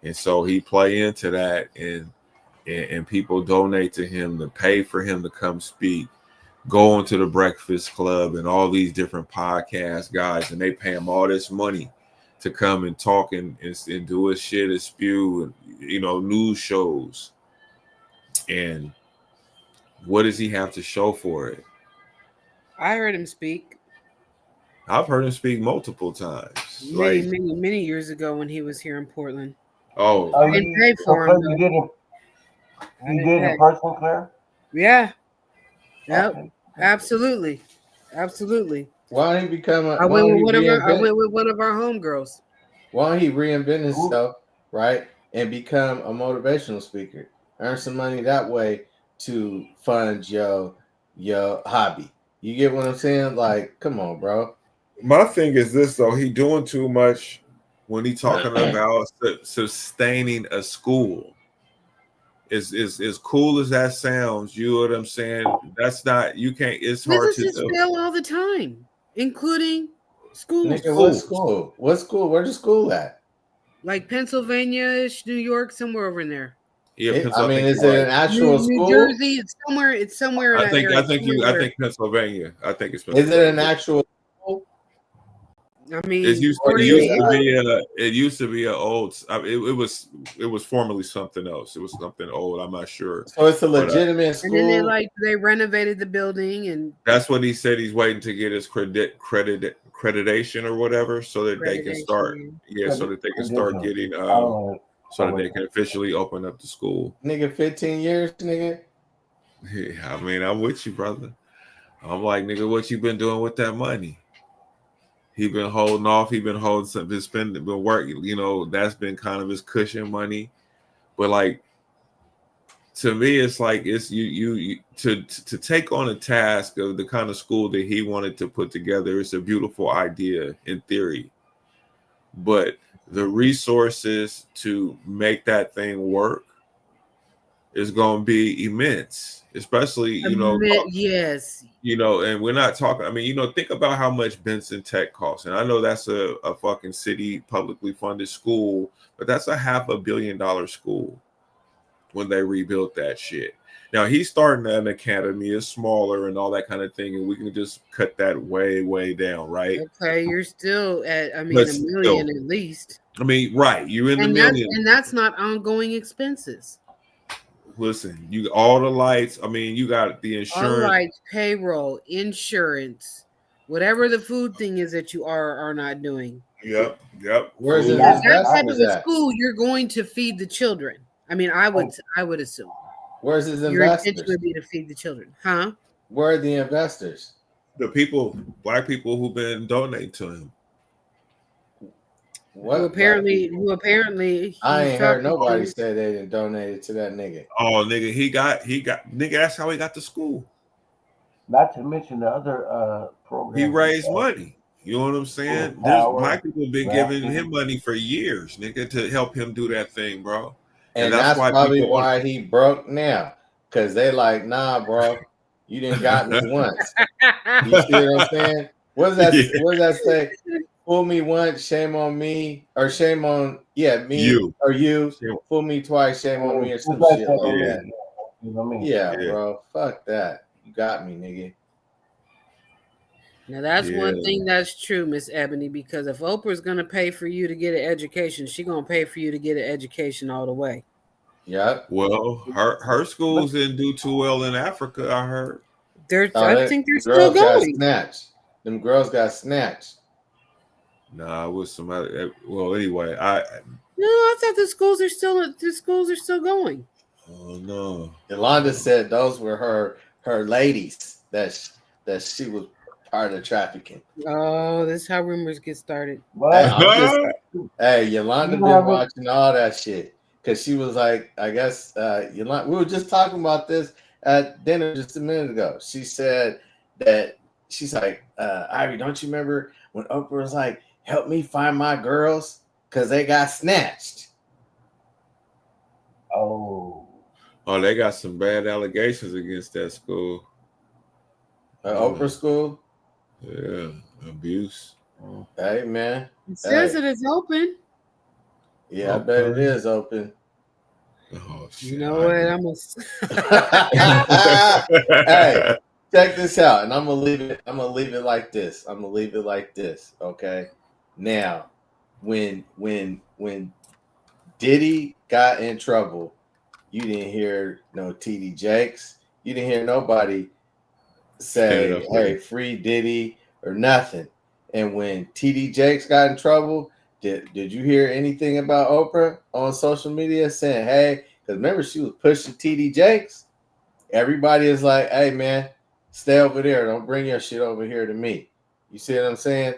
And so he play into that, and people donate to him to pay for him to come speak, go into the Breakfast Club and all these different podcast guys, and they pay him all this money to come and talk and do his shit and spew and news shows. And what does he have to show for it? I heard him speak. I've heard him speak multiple times. Many years ago when he was here in Portland. Oh, I didn't pay for him. You did in person, Claire? Yeah. Yep. Okay. Absolutely. Why don't he become I went with one of our homegirls. Why don't he reinvent himself, right? And become a motivational speaker. Earn some money that way to fund your hobby. You get what I'm saying? Like, come on, bro. My thing is this though, he doing too much when he talking about sustaining a school. as cool as that sounds, you know what I'm saying? That's not, you can't, it's hard to Businesses do. fail all the time, including schools. Nigga, what school? What school? Where's the school at? Like Pennsylvania-ish, New York, somewhere over in there. Yeah, I mean, is it an actual New school? Jersey, it's somewhere in I that think area. I think Pennsylvania. I think it's Is Pennsylvania. it an actual school? I mean, It used to be an old. It was formerly something else. It was something old. I'm not sure. So it's a But, legitimate school. And then they renovated the building, and that's what he said. He's waiting to get his accreditation or whatever, so that they can start. Yeah, so that they can start getting. So that they can officially open up the school. Nigga, 15 years, nigga. Yeah, I mean, I'm with you, brother. I'm like, nigga, what you been doing with that money? He been holding off. He been holding some. Been working. You know, that's been kind of his cushion money. But like, to me, it's like it's you to take on a task of the kind of school that he wanted to put together. It's a beautiful idea in theory, but the resources to make that thing work is going to be immense, especially yes, and we're not talking. I mean, think about how much Benson Tech costs, and I know that's a fucking city publicly funded school, but that's a $500 million school when they rebuilt that shit. Now he's starting an academy, it's smaller and all that kind of thing, and we can just cut that way down, right? Okay, you're still at $1 million still, at least. I mean, right? You're in the million, and that's not ongoing expenses. Listen, you all the lights. I mean, you got the insurance, all lights, payroll, insurance, whatever the food thing is that you are not doing. Yep. Where's the that type of a school? You're going to feed the children. I mean, I would assume. Where's his Your investors? intention would be to feed the children, huh? Where are the investors? The people, black people who've been donating to him. Who apparently I ain't heard nobody say they didn't donate it to that nigga. Oh, nigga, he got nigga. That's how he got to school. Not to mention the other programs. He raised money. You know what I'm saying? There's black people been giving him money for years, nigga, to help him do that thing, bro. And that's probably why he broke now. Cause they like, nah, bro, you didn't got me once. You see what I'm saying? What does that say? Fool me once, shame on me, or shame on me you. Or you. Fool me twice, shame on me, or some shit like that. You know what I mean? Yeah, bro. Fuck that. You got me, nigga. Now that's one thing that's true, Miss Ebony, because if Oprah's gonna pay for you to get an education, she's gonna pay for you to get an education all the way. Yeah. Well, her schools didn't do too well in Africa, I heard. I think they're still going. Them girls got snatched. Nah, it was somebody. Well, anyway, I thought the schools are still going. Oh no. Yolanda said those were her ladies that she was part of trafficking. Oh, that's how rumors get started. Hey, Yolanda been watching all that shit because she was like, I guess Yolanda. We were just talking about this at dinner just a minute ago. She said that she's like, Ivy, don't you remember when Oprah was like, help me find my girls because they got snatched? Oh, they got some bad allegations against that school. Oprah school? Yeah, abuse. Hey, man. It says it is open. Yeah, I bet it is open. Oh, shit. You know what? I'm Hey, check this out, and I'm gonna leave it like this. Okay. Now, when Diddy got in trouble, you didn't hear no TD Jakes. You didn't hear nobody say, hey, free Diddy or nothing. And when TD Jakes got in trouble, did you hear anything about Oprah on social media saying, hey, because remember she was pushing TD Jakes? Everybody is like, hey, man, stay over there. Don't bring your shit over here to me. You see what I'm saying?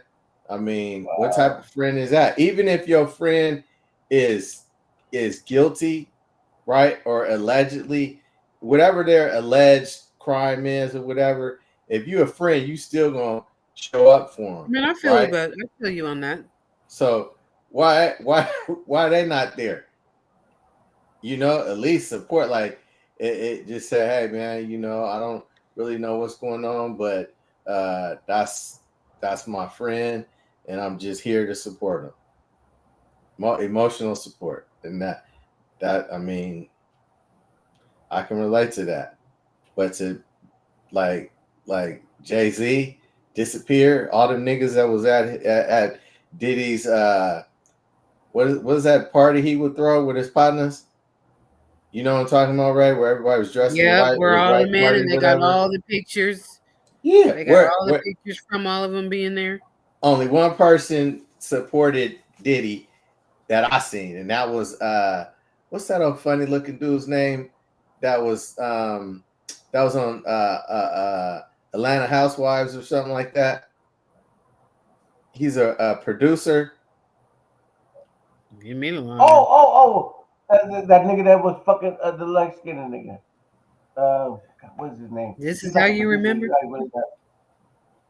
I mean, what type of friend is that? Even if your friend is guilty, right, or allegedly, whatever their alleged crime is or whatever, if you're a friend, you still gonna show up for them. Man, I feel you on that. So why they not there? you know, at least support. Like it just said, hey man, you know, I don't really know what's going on, but that's my friend, and I'm just here to support him. Emotional support, and that I mean, I can relate to that. But to like Jay-Z disappear, all them niggas that was at Diddy's what was that party he would throw with his partners? You know what I'm talking about, right? Where everybody was dressed in white. We're all white the men, and they got all the pictures. Yeah, they got all the pictures from all of them being there. Only one person supported Diddy that I seen, and that was what's that old funny looking dude's name? That was on Atlanta Housewives or something like that. He's a producer. Give me the line. That nigga that was fucking the light skinned nigga. What's his name? This is how you remember?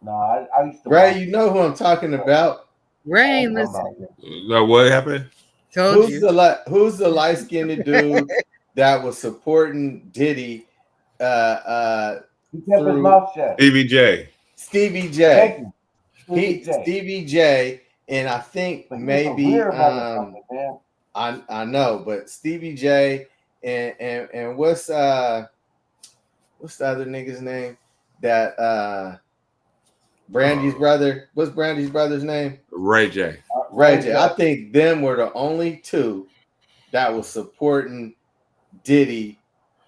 No, I used to. Ray, you know who I'm talking about. Ray, listen. What happened? Who's the light skinned dude that was supporting Diddy? He kept his mouth shut. Stevie J. Stevie J. Stevie J. And I think maybe I know, but Stevie J. and what's the other nigga's name? That Brandy's brother. What's Brandy's brother's name? Ray J. Ray J. I think them were the only two that was supporting Diddy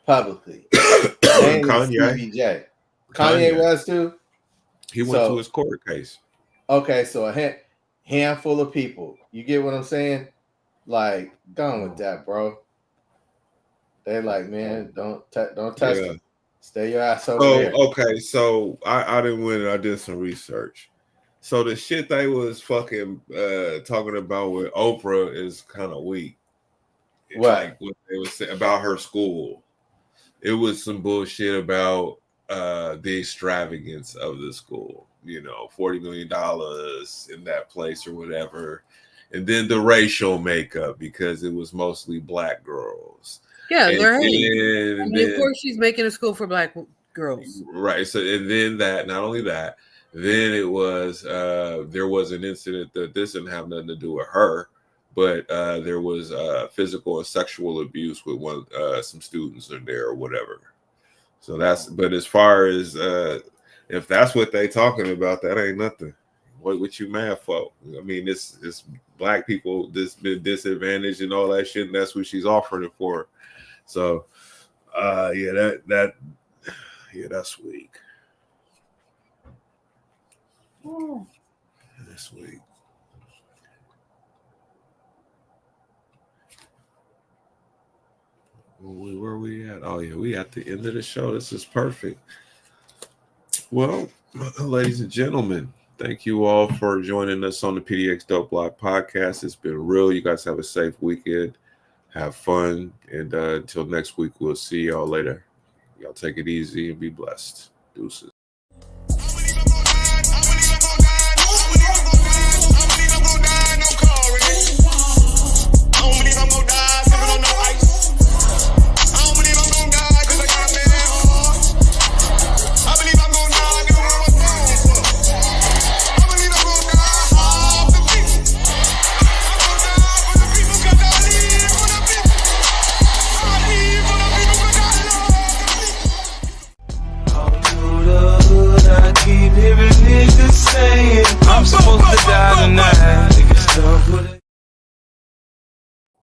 publicly. Kanye. Stevie J. Kanye was too. He went to his court case. Okay, so a handful of people. You get what I'm saying? Like, done with that, bro. They like, man, don't touch it. Stay your ass over there. Okay, so I didn't win it. I did some research. So the shit they was fucking talking about with Oprah is kind of weak. It's what? Like what they was saying about her school. It was some bullshit about the extravagance of the school. You know, $40 million in that place or whatever. And then the racial makeup, because it was mostly black girls. Yeah, they're hating. Of course, she's making a school for black girls. Right. So, and then that, not only that, then it was, there was an incident that this didn't have nothing to do with her, but there was physical and sexual abuse with some students in there or whatever. So but as far as, if that's what they talking about, that ain't nothing. What you mad for? I mean, it's black people been disadvantaged and all that shit, and that's what she's offering it for. So, that's weak. That's weak. Where are we at? Oh yeah, we at the end of the show. This is perfect. Well, ladies and gentlemen, thank you all for joining us on the PDXDOPE Live Podcast. It's been real. You guys have a safe weekend. Have fun. And until next week, we'll see y'all later. Y'all take it easy and be blessed. Deuces.